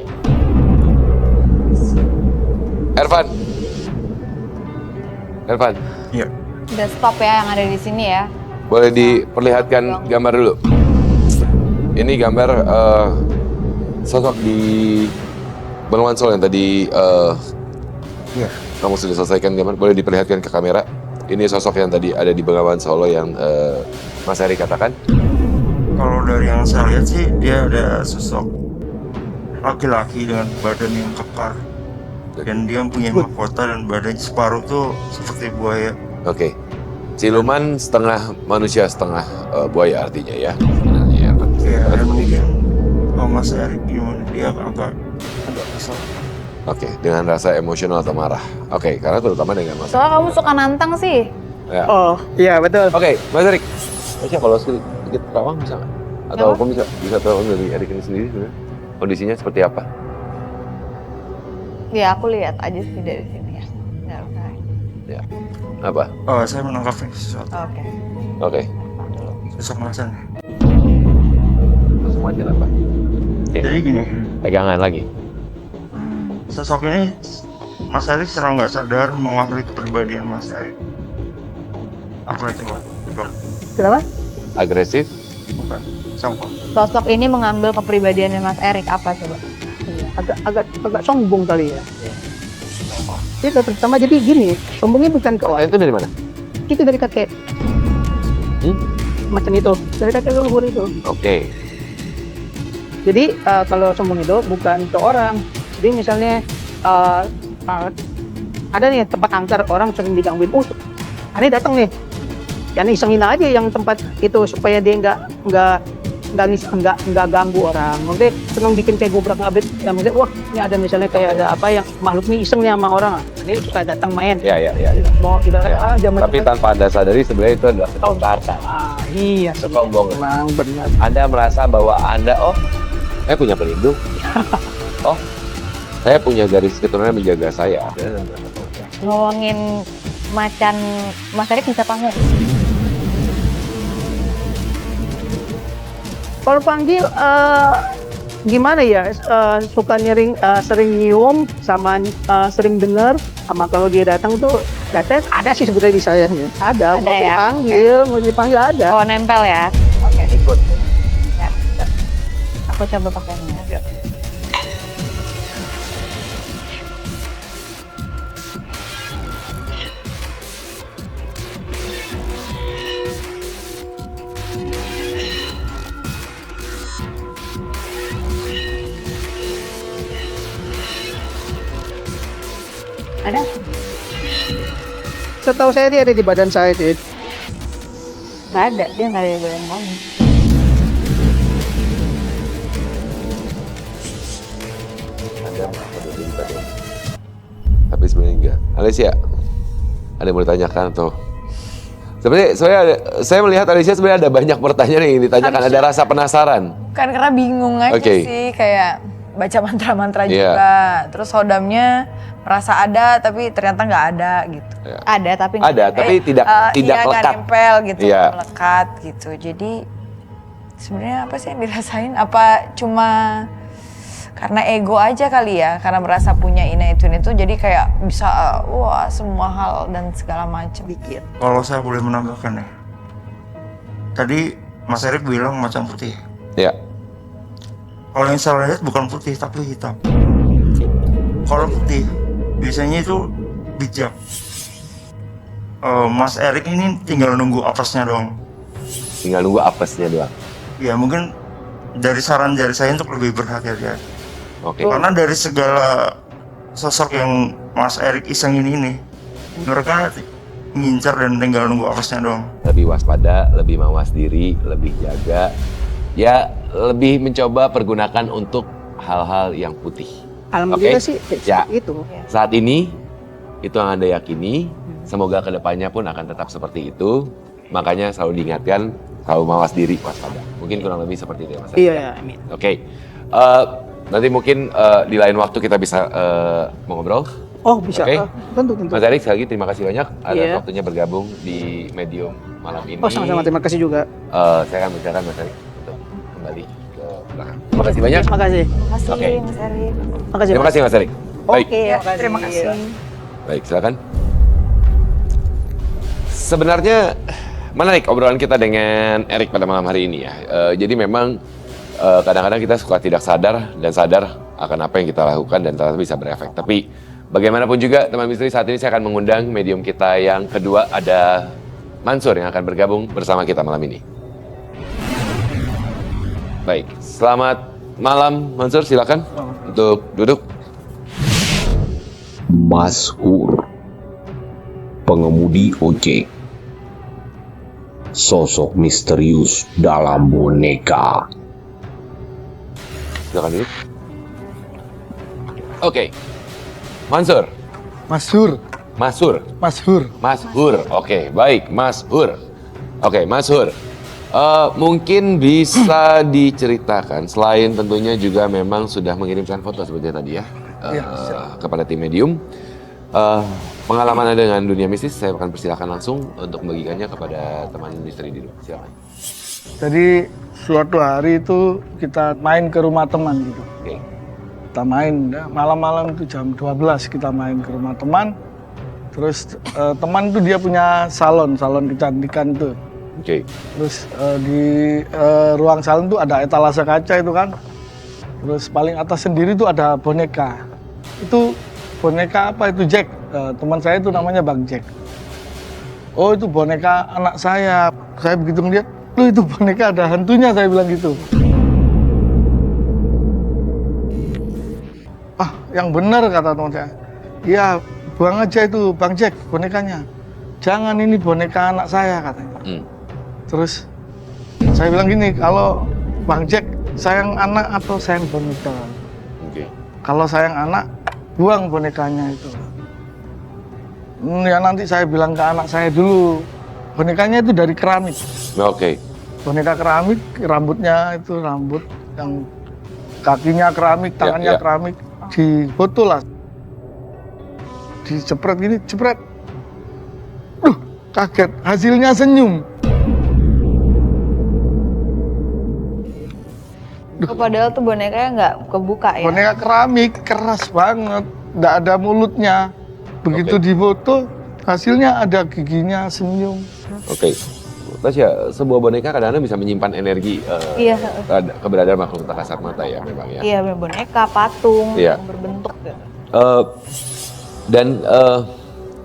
Ervan. Iya. Udah stop ya yang ada di sini ya. Boleh diperlihatkan gambar dulu. Ini gambar sosok di Bengawan Solo yang tadi Iya. kamu sudah selesaikan gambar. Boleh diperlihatkan ke kamera. Ini sosok yang tadi ada di Bengawan Solo yang Mas Eri katakan. Kalau dari yang saya lihat sih dia ada sosok laki-laki dengan badan yang kekar dan dia punya mahkota dan badannya separuh tuh seperti buaya. Oke. Siluman setengah manusia setengah buaya artinya ya. Sebenarnya ya. Ya, dan mungkin Mas Erik gimana dia agak kesal. Oke, dengan rasa emosional atau marah. Oke, karena terutama dengan Mas. Soalnya kamu suka nantang sih. Ya. Oh, iya betul. Oke, Mas Erik. Masya kalau sedikit terawang bisa nggak? Atau Apa? kamu bisa terawang dari Erik ini sendiri sebenarnya? Kondisinya seperti apa? Ya aku lihat aja sih dari sini ya. Ya, oke. Ya. Apa? Saya menangkap sesuatu. Oke. Oke. Sosok macan. Langsung aja apa? Jadi gini, Pegangan lagi. sosok ini Mas Erik secara nggak sadar mengakhiri kepribadian Mas Erik. Apa itu, Pak? Kenapa? Agresif. Bukan. Sampah. Sosok ini mengambil kepribadiannya Mas Erik apa coba? Iya, agak sombong kali ya. Itu terutama jadi gini, sombongnya bukan ke orang, Itu dari mana? itu dari kakek. Macam itu, dari kakek leluhur itu. Oke. Jadi kalau sombong itu bukan ke orang. Jadi misalnya ada nih tempat angker orang sering digangguin. Ini datang nih. Ya isengin aja yang tempat itu supaya dia nggak ganggu orang. Mungkin senang bikin kayak gobrak-ngabrik. Ya mungkin wah ini ada misalnya kayak ada apa yang makhluk ini iseng nih sama orang. Ini suka datang main. Ya. Mau ibaratnya zaman Tapi tanpa Anda sadari sebenarnya itu adalah kesombongan. iya Kesombongan. memang benar. Anda merasa bahwa Anda, saya punya pelindung. Saya punya garis keturunan menjaga saya. Ngomongin macan Mas Erik bisa panggung. Kalau panggil gimana ya, suka sering nyium sama sering dengar, sama kalau dia datang tuh datang ada sih sebenarnya di saya. Ada ya? mau dipanggil ada. Oh nempel ya? Oke ikut. Ya. Aku coba pakainya. Ada? Setahu saya dia ada di badan saya sih. Nggak ada, dia nggak ada di badan kamu. Tapi sebenarnya enggak. Alicia, ada yang mau ditanyakan atau? Sebenarnya saya melihat Alicia sebenarnya ada banyak pertanyaan yang ingin ditanyakan. Ada rasa penasaran. Kan karena bingung aja Oke. sih, kayak baca mantra-mantra Iya. juga. Terus Hodamnya merasa ada tapi ternyata nggak ada gitu. Ada tapi nggak Ada, tapi tidak Iya, nggak lekat. nempel gitu, Iya. nggak melekat gitu. Jadi sebenarnya apa sih yang dirasain? Apa cuma karena ego aja kali ya, karena merasa punya ini itu jadi kayak bisa wah semua hal dan segala macam. Dikit. Kalau saya boleh menambahkan ya. Tadi Mas Erik bilang macam putih. Ya. Kalau yang saya lihat bukan putih tapi hitam. Kalau putih biasanya itu bijak. Mas Erik ini tinggal nunggu apesnya doang. Tinggal nunggu apesnya doang. Ya mungkin dari saran dari saya untuk lebih berhati-hati. Oke. Karena dari segala sosok yang Mas Erik isengin ini, mereka ngincar dan tinggal nunggu apesnya doang. Lebih waspada, lebih mawas diri, lebih jaga. Ya, lebih mencoba pergunakan untuk hal-hal yang putih. Alhamdulillah Oke. sih Ya. itu. Saat ini, itu yang Anda yakini. Semoga kedepannya pun akan tetap seperti itu. Makanya selalu diingatkan, selalu mawas diri, waspada. Mungkin kurang lebih seperti itu ya Mas. Iya, ya, amin. Oke. Nanti mungkin di lain waktu kita bisa mengobrol Oh bisa, Oke. tentu. Mas Erik sekali lagi terima kasih banyak atas Iya. waktunya bergabung di Medium malam ini. Oh sama-sama, terima kasih juga. Saya akan mencerahkan Mas Erik untuk kembali ke belakang. Terima kasih banyak. Terima kasih. Makasih Oke. Mas Erik. Makasih. Terima kasih Mas Erik. Baik, Oke, Ya, makasih. terima kasih. baik silakan. Sebenarnya menarik obrolan kita dengan Erik pada malam hari ini ya. Jadi memang kadang-kadang kita suka tidak sadar dan sadar akan apa yang kita lakukan dan ternyata bisa berefek. Tapi bagaimanapun juga teman misteri, saat ini saya akan mengundang medium kita yang kedua, ada Mansur yang akan bergabung bersama kita malam ini. Baik, selamat malam Mansur, silakan untuk duduk. Mazhur, pengemudi ojek, sosok misterius dalam boneka. Silakan duduk. Oke, Mansur, Mazhur, Masur, Mazhur. Mazhur. Oke, baik, Mazhur. Oke, Mazhur. Mungkin bisa diceritakan, selain tentunya juga memang sudah mengirimkan foto seperti tadi ya, kepada tim medium. Pengalaman Anda dengan dunia mistis, saya akan persilakan langsung untuk membagikannya kepada teman misteri di rumah. Silakan. Jadi suatu hari itu kita main ke rumah teman gitu. Oke. Kita main ya, malam-malam itu jam 12 kita main ke rumah teman. Terus teman itu dia punya salon kecantikan tuh. Oke. Terus di ruang salon tuh ada etalase kaca itu kan. Terus paling atas sendiri tuh ada boneka. Itu boneka apa itu, Jack? Teman saya itu namanya Bang Jack. Oh itu boneka anak saya. Saya begitu melihat, loh itu boneka ada hantunya, saya bilang gitu. Ah yang benar kata teman saya. Iya buang aja itu Bang Jack bonekanya. Jangan, ini boneka anak saya katanya. Terus saya bilang gini, kalau Bang Jack sayang anak atau sayang boneka? Oke. Kalau sayang anak, buang bonekanya itu. Ya nanti saya bilang ke anak saya dulu. Bonekanya itu dari keramik. Oke. Boneka keramik, rambutnya itu rambut yang kakinya keramik, tangannya ya. keramik. Difoto lah. Dicepret gini, cepret. Duh, kaget. Hasilnya senyum. Padahal tuh bonekanya nggak kebuka ya. Boneka keramik, keras banget. Nggak ada mulutnya. Begitu Oke. difoto, hasilnya ada giginya, senyum. Oke. Tasya, sebuah boneka kadang-kadang bisa menyimpan energi Iya. keberadaan makhluk tak kasat mata ya memang ya. Iya, boneka, patung, Iya. yang berbentuk gitu. Dan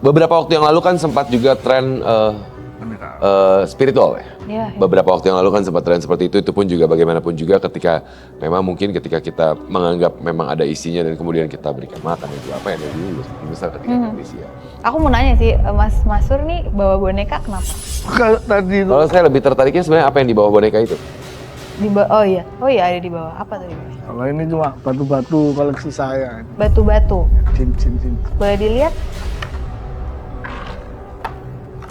beberapa waktu yang lalu kan sempat juga tren spiritual ya. Iya. Beberapa waktu yang lalu kan sempat tren seperti itu pun juga bagaimanapun juga ketika memang mungkin ketika kita menganggap memang ada isinya dan kemudian kita berikan makan itu apa yang ada dulu besar ketika kondisi ya. Aku mau nanya sih, Mas Masur nih bawa boneka kenapa? Kalau tadi itu Kalau saya lebih tertariknya sebenarnya apa yang di bawah boneka itu? Oh iya ada di bawah. Apa tadi? kalau ini cuma batu-batu koleksi saya. Batu-batu. Cincin. Boleh dilihat?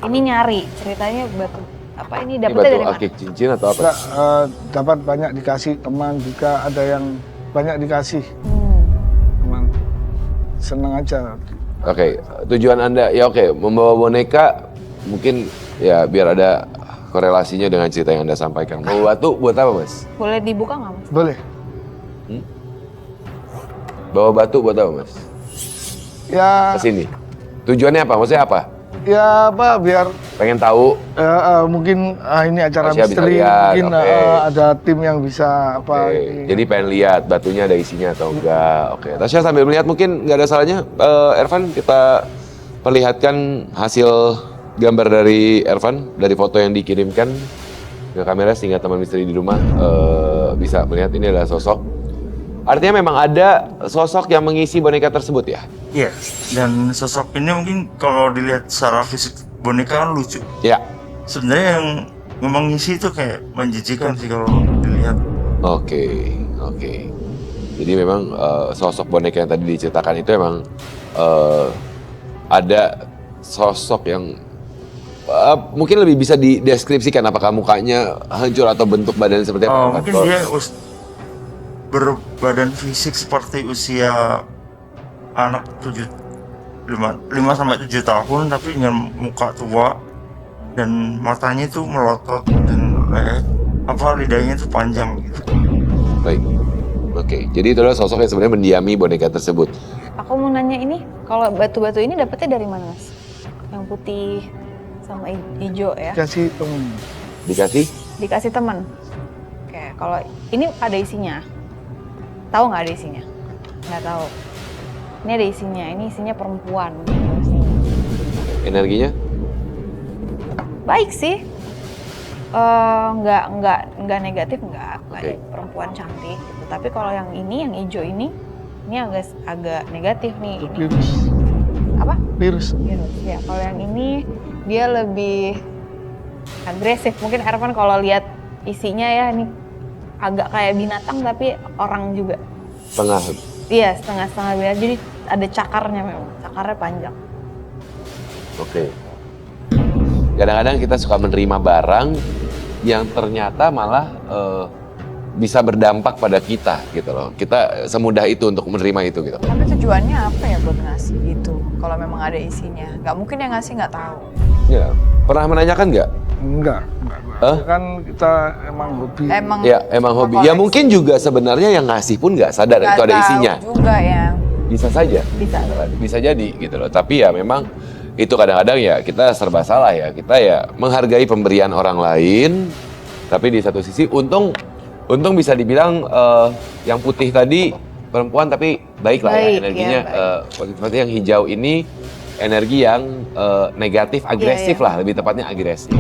Ini nyari, ceritanya batu. Apa ini Ini dapetnya batu dari mana? akik cincin atau apa? Enggak, dapat banyak dikasih teman juga, ada yang banyak dikasih. Teman seneng aja. Oke, tujuan Anda ya oke, membawa boneka mungkin ya biar ada korelasinya dengan cerita yang Anda sampaikan. Bawa batu buat apa, Mas? Boleh dibuka nggak, Mas? Boleh. Bawa batu buat apa, Mas? Ya, Ke sini. Tujuannya apa? Maksudnya apa? ya apa biar Pengen tahu. mungkin ini acara Tasya bisa misteri, lihat, mungkin oke. ada tim yang bisa apa. Oke, ini. jadi pengen lihat batunya ada isinya atau enggak. Oke, Tasya sambil melihat mungkin nggak ada salahnya. Ervan, kita perlihatkan hasil gambar dari Ervan dari foto yang dikirimkan ke kamera sehingga teman misteri di rumah bisa melihat ini adalah sosok. Artinya memang ada sosok yang mengisi boneka tersebut ya? Iya, dan sosok ini mungkin kalau dilihat secara fisik boneka kan lucu. Ya. Sebenarnya yang mengisi itu kayak menjijikan sih kalau dilihat. Oke. Jadi memang sosok boneka yang tadi diceritakan itu memang ada sosok yang mungkin lebih bisa dideskripsikan apakah mukanya hancur atau bentuk badan seperti apa? Mungkin dia berbadan fisik seperti usia anak 7 5 sampai 7 tahun tapi dengan muka tua dan matanya itu melotot dan lidahnya itu panjang gitu. Baik. Oke, jadi itu adalah sosok yang sebenarnya mendiami boneka tersebut. Aku mau nanya ini, kalau batu-batu ini dapetnya dari mana, Mas? Yang putih sama hijau ya? Kasih temen. Dikasih? Dikasih teman. Oke, kalau ini ada isinya. Tahu nggak ada isinya? Nggak tahu. Ini ada isinya. Ini isinya perempuan. Energinya? Baik sih. Nggak negatif, nggak ada perempuan cantik gitu. Tapi kalau yang hijau ini agak negatif nih. Ini. Virus. Apa? Virus. Virus. Ya, kalau yang ini dia lebih agresif. Mungkin Ervan kalau lihat isinya ya ini agak kayak binatang tapi orang juga. Tengah. Iya, setengah-setengah binatang. Jadi ada cakarnya memang. Cakarnya panjang. Oke. Kadang-kadang kita suka menerima barang yang ternyata malah bisa berdampak pada kita gitu loh. Kita semudah itu untuk menerima itu gitu. Tapi tujuannya apa ya buat ngasih itu? Kalau memang ada isinya, nggak mungkin yang ngasih nggak tahu. Ya, pernah menanyakan nggak? Enggak. Kan kita emang hobi. Emang hobi. Ya mungkin juga sebenarnya yang ngasih pun nggak sadar itu ada isinya. Juga ya. Bisa saja. Bisa jadi gitu loh. Tapi ya memang itu kadang-kadang ya kita serba salah ya. Kita ya menghargai pemberian orang lain. Tapi di satu sisi untung bisa dibilang yang putih tadi perempuan tapi baik lah ya energinya. Seperti yang hijau ini energi yang negatif, agresif lah, lebih tepatnya agresif.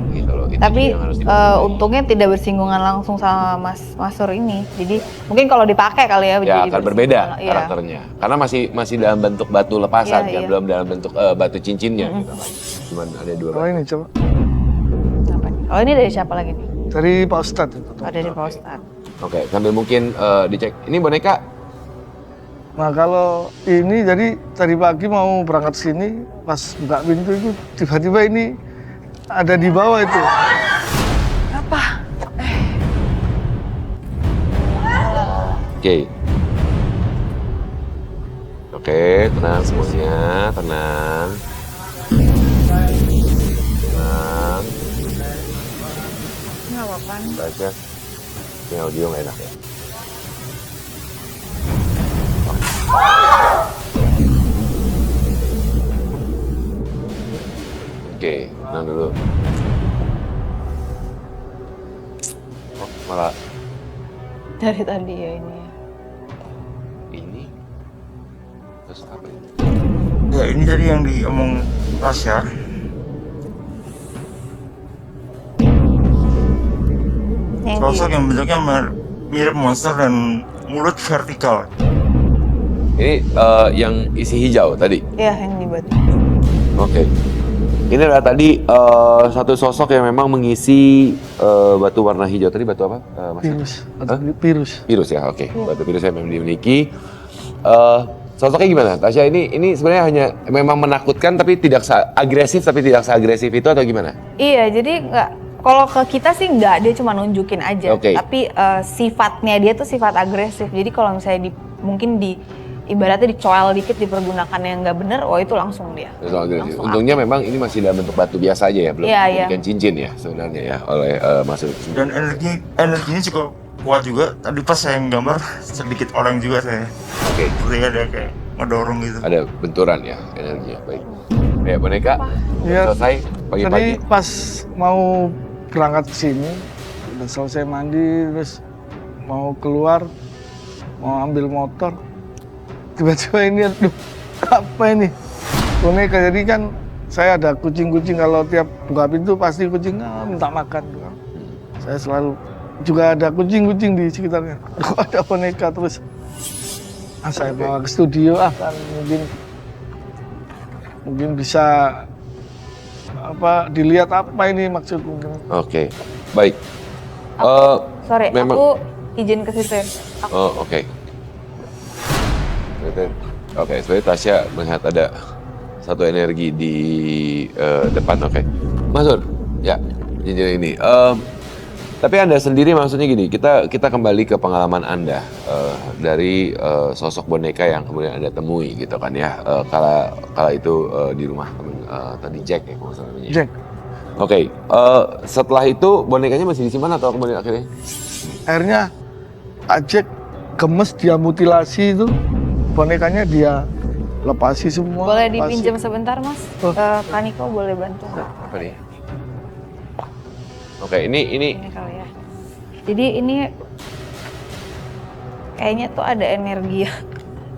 Gitu loh. Itu Tapi yang harus untungnya tidak bersinggungan langsung sama Mas Sur ini. Jadi mungkin kalau dipakai kali ya. ya jadi akan berbeda iya. karakternya. Karena masih dalam bentuk batu lepasan Iya, kan, iya. belum dalam bentuk batu cincinnya. Gitu. Cuman ada dua. Kalau ini coba. Apa nih? Oh ini dari siapa lagi nih? Dari Pak Ustadz itu. Oh dari Pak Ustadz. Oke, sambil mungkin dicek. Ini boneka Nah kalau ini jadi tadi pagi mau berangkat sini, pas buka pintu itu tiba-tiba ini ada di bawah itu. Apa? Oke. Oke, tenang semuanya, tenang. Tenang. Nggak apa-apa. Baca. Ini audio nggak enak ya. Oke, tenang dulu. Oh, malah Dari tadi ya ini. ini. Terus apa ini? Ya ini tadi yang diomong Tasya. Sosok yang bentuknya mirip monster dan mulut vertikal. Ini yang isi hijau tadi. Iya yang di batu. Oke. Ini adalah tadi satu sosok yang memang mengisi batu warna hijau. Tadi batu apa? Mas? Virus. Virus. Virus ya, oke. Batu virus yang memang dimiliki. Sosoknya gimana? Tasya ini sebenarnya hanya memang menakutkan tapi tidak agresif tapi tidak seagresif itu atau gimana? Iya jadi nggak. Kalau ke kita sih nggak, dia cuma nunjukin aja. Oke. Tapi sifatnya dia tuh sifat agresif. Jadi kalau misalnya mungkin ibaratnya dicoel dikit dipergunakan yang nggak bener, oh itu langsung dia. Langsung untungnya memang ini masih dalam bentuk batu biasa aja ya, belum dijadikan cincin ya sebenarnya ya oleh Mas Ur. Dan energinya cukup kuat juga. Tadi pas saya gambar sedikit oleng juga saya. Oke. Seperti ada kayak ngedorong gitu. Ada benturan ya energinya, baik. Ya boneka Iya. selesai Tadi pagi-pagi. pas mau berangkat ke sini, udah selesai mandi, terus mau keluar, mau ambil motor, tiba-tiba ini, aduh, apa ini? Boneka, jadi kan saya ada kucing-kucing, kalau tiap buka pintu pasti kucing minta makan. Saya selalu, juga ada kucing-kucing di sekitarnya. Aduh, ada boneka terus. Saya bawa ke studio, kan mungkin bisa dilihat apa ini maksudnya. Oke, baik. Sorry, memang- aku izin ke situ ya. Oh, oke. Oke, sebenarnya Tasya melihat ada satu energi di depan, oke. Mas Ur, ya, jujur ini. Tapi Anda sendiri maksudnya gini, kita kembali ke pengalaman Anda dari sosok boneka yang kemudian Anda temui gitu kan ya. Kala itu di rumah teman tadi Jack ya kalau salah namanya. Jack. Oke, setelah itu bonekanya masih disimpan atau kemudian akhirnya? Akhirnya Jack gemes, dia mutilasi itu, bonekanya dia lepasi semua. Boleh lepasi. dipinjam sebentar Mas? Oh. Kaniko boleh bantu? Apa nih? Oke, ini Ini kali ya. Jadi ini kayaknya tuh ada energi yang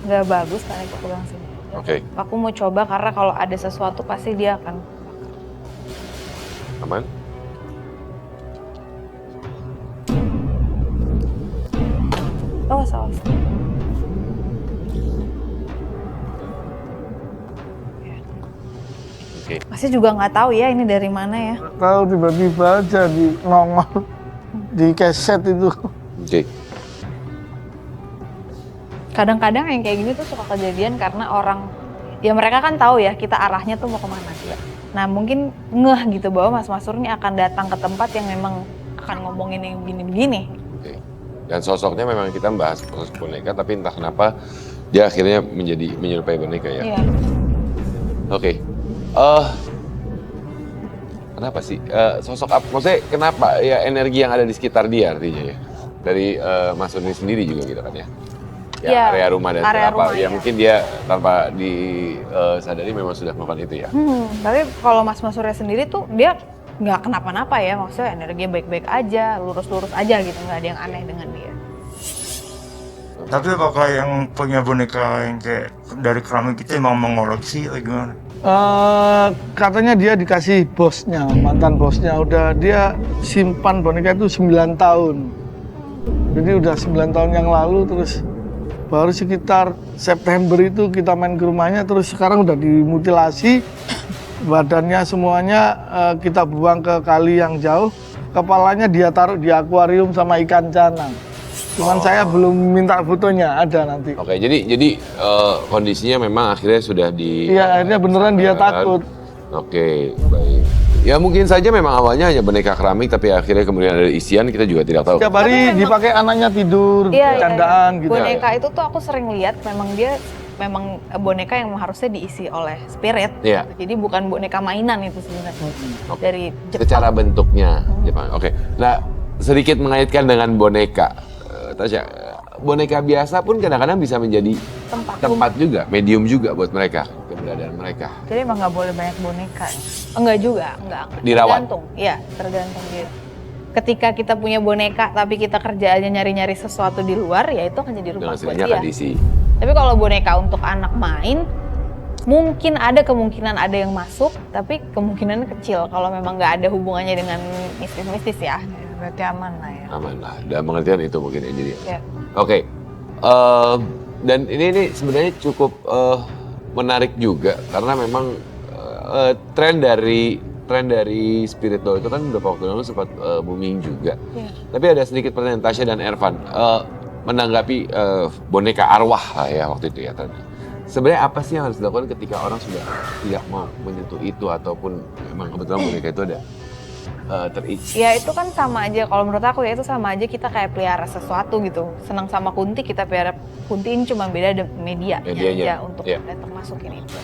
nggak bagus kan aku pegang sini. oke, Aku mau coba karena kalau ada sesuatu pasti dia akan. aman. Oh salah. Oke. Masih juga nggak tahu ya ini dari mana ya. Tahu tiba-tiba aja di nongol di keset itu. Oke. Kadang-kadang yang kayak gini tuh suka kejadian karena orang, ya mereka kan tahu ya kita arahnya tuh mau kemana. Nah mungkin ngeh gitu bahwa Mas Masur ini akan datang ke tempat yang memang akan ngomongin yang begini-begini. Oke. Dan sosoknya memang kita bahas sosok boneka, tapi entah kenapa dia akhirnya menyerupai boneka ya. Iya. Oke. Kenapa sih sosok apa? Maksudnya kenapa ya energi yang ada di sekitar dia artinya ya? Dari Mas Uni sendiri juga gitu kan ya? Ya, Iya, area rumah dan area apa? rumah, Ya iya. mungkin dia tanpa disadari memang sudah melakukan itu ya. Tapi kalau Mas Masurnya sendiri tuh dia nggak kenapa-napa ya, maksudnya energinya baik-baik aja, lurus-lurus aja gitu, nggak ada yang aneh dengan dia. Tapi apakah yang punya boneka yang kayak dari keramik itu emang mengoleksi atau gimana? Katanya dia dikasih bosnya, mantan bosnya, udah dia simpan boneka itu 9 tahun. Jadi udah 9 tahun yang lalu, terus baru sekitar September itu kita main ke rumahnya, terus sekarang udah dimutilasi, badannya semuanya kita buang ke kali yang jauh, kepalanya dia taruh di akuarium sama ikan canang. Cuman saya belum minta fotonya, ada nanti. Oke, jadi kondisinya memang akhirnya sudah di. Iya, akhirnya beneran dia takut. Oke, baik. Ya mungkin saja memang awalnya hanya boneka keramik, tapi akhirnya kemudian ada isian, kita juga tidak tahu. Tiap hari dipakai anaknya tidur, candaan gitu. Boneka itu tuh aku sering lihat memang dia memang boneka yang harusnya diisi oleh spirit. Iya. Jadi bukan boneka mainan itu sebenarnya. Oke. Dari Jepang. Secara bentuknya Jepang. Oke. Nah, sedikit mengaitkan dengan boneka. Tasya, boneka biasa pun kadang-kadang bisa menjadi tempat juga, medium juga buat mereka, keberadaan mereka. Jadi emang nggak boleh banyak boneka. Enggak juga, enggak. Dirawat? Tergantung, iya tergantung dia. Ketika kita punya boneka tapi kita kerjaannya nyari-nyari sesuatu di luar, ya itu akan jadi Dengan rumah buat sendirinya dia. akan diisi. Tapi kalau boneka untuk anak main, mungkin ada kemungkinan ada yang masuk, tapi kemungkinannya kecil kalau memang nggak ada hubungannya dengan mistis-mistis ya. Berarti aman lah ya. Aman lah, dan pengertian itu mungkin ya jadi. Ya. Oke, dan ini sebenarnya cukup menarik juga karena memang tren dari spirit doll itu kan beberapa waktu lalu sempat booming juga. Ya. Tapi ada sedikit pertanyaan Tasya dan Ervan menanggapi boneka arwah lah ya waktu itu ya tadi. Sebenarnya apa sih yang harus dilakukan ketika orang sudah tidak mau menyentuh itu ataupun memang kebetulan boneka itu ada terisi? Ya itu kan sama aja, kalau menurut aku ya itu sama aja kita kayak pelihara sesuatu gitu. Senang sama kunti, kita pelihara kunti, ini cuma beda ada medianya Medianya, aja untuk iya. datang masukin itu.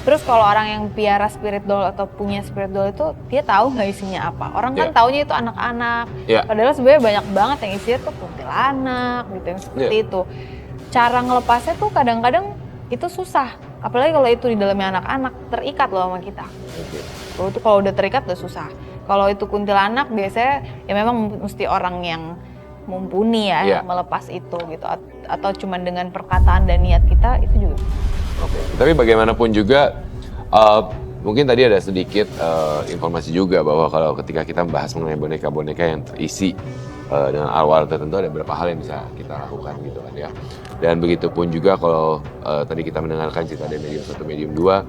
Terus kalau orang yang pelihara spirit doll atau punya spirit doll itu, dia tahu nggak isinya apa. Orang kan Iya. taunya itu anak-anak, Iya. padahal sebenarnya banyak banget yang isinya tuh kuntilanak gitu, yang seperti itu. Cara ngelepasnya tuh kadang-kadang itu susah, apalagi kalau itu di dalamnya anak-anak, terikat loh sama kita. Kalau udah terikat udah susah. Kalau itu kuntilanak biasanya ya memang mesti orang yang mumpuni ya Iya. melepas itu gitu, atau cuma dengan perkataan dan niat kita itu juga. Oke. Tapi bagaimanapun juga mungkin tadi ada sedikit informasi juga bahwa kalau ketika kita membahas mengenai boneka-boneka yang terisi dengan arwah tertentu, ada beberapa hal yang bisa kita lakukan gitu kan ya. Dan begitu pun juga kalau tadi kita mendengarkan cerita dari medium 1, medium 2,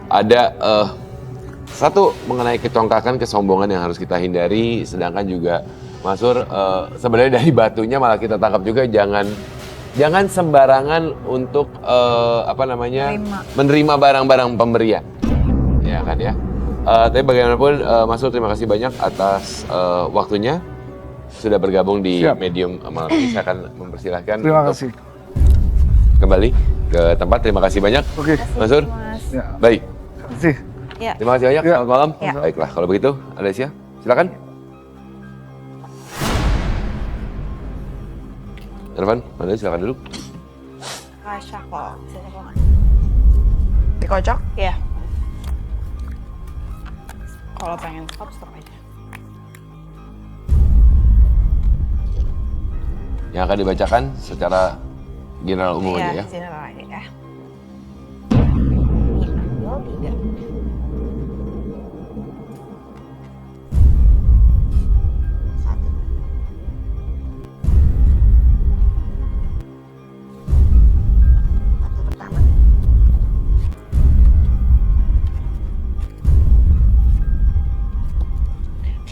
ada satu mengenai kecongkakan, kesombongan yang harus kita hindari, sedangkan juga Masur sebenarnya dari batunya malah kita tangkap juga jangan sembarangan untuk menerima barang-barang pemberian, ya kan ya. Tapi bagaimanapun Masur terima kasih banyak atas waktunya sudah bergabung di Siap. medium malam ini. Saya akan mempersilahkan Terima untuk kasih. kembali ke tempat. Terima kasih banyak, Oke. Mas Sur. Mas. Ya, Baik, terima kasih. Ya. terima kasih banyak. Ya. Selamat malam. Ya. Baiklah, kalau begitu, Alessia, silakan. Irfan, Anda silakan dulu. Kasha kok. Bisa kok. Dikocok? Iya. Kalau pengen stop aja. Yang akan dibacakan secara general umum Iya, aja ya. di sini aja ya. Ini ambil 3.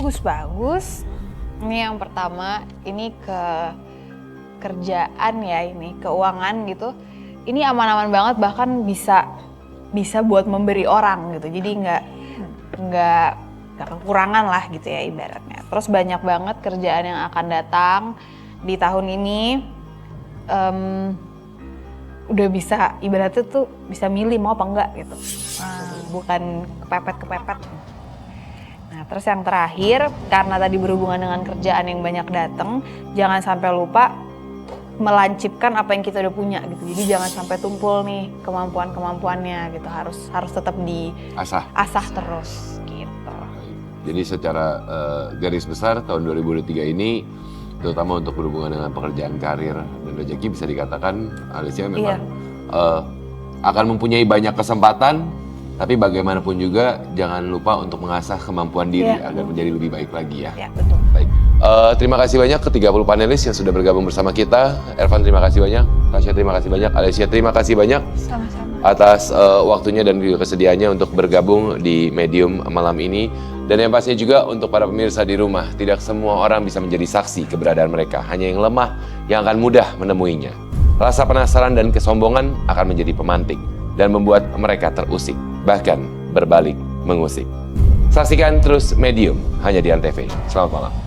Bagus-bagus. Ini yang pertama, ini ke kerjaan ya, ini keuangan gitu. Ini aman-aman banget, bahkan bisa buat memberi orang gitu. Jadi nggak kekurangan lah gitu ya ibaratnya. Terus banyak banget kerjaan yang akan datang di tahun ini. Udah bisa ibaratnya tuh bisa milih mau apa enggak gitu. Bukan kepepet. Nah, terus yang terakhir, karena tadi berhubungan dengan kerjaan yang banyak datang, jangan sampai lupa melancipkan apa yang kita udah punya gitu. Jadi jangan sampai tumpul nih kemampuannya gitu. Harus tetap diasah terus gitu. Jadi secara garis besar tahun 2023 ini, terutama untuk berhubungan dengan pekerjaan karir dan rezeki, bisa dikatakan Alessia memang akan mempunyai banyak kesempatan. Tapi bagaimanapun juga jangan lupa untuk mengasah kemampuan diri agar menjadi lebih baik lagi ya. Ya, betul. Baik. Terima kasih banyak ke 30 panelis yang sudah bergabung bersama kita. Ervan, terima kasih banyak. Tasya, terima kasih banyak. Alessia, terima kasih banyak. Sama-sama. Atas waktunya dan juga kesediaannya untuk bergabung di medium malam ini. Dan yang pastinya juga untuk para pemirsa di rumah, tidak semua orang bisa menjadi saksi keberadaan mereka. Hanya yang lemah yang akan mudah menemuinya. Rasa penasaran dan kesombongan akan menjadi pemantik dan membuat mereka terusik, bahkan berbalik mengusik. Saksikan terus Medium hanya di Antv. Selamat malam.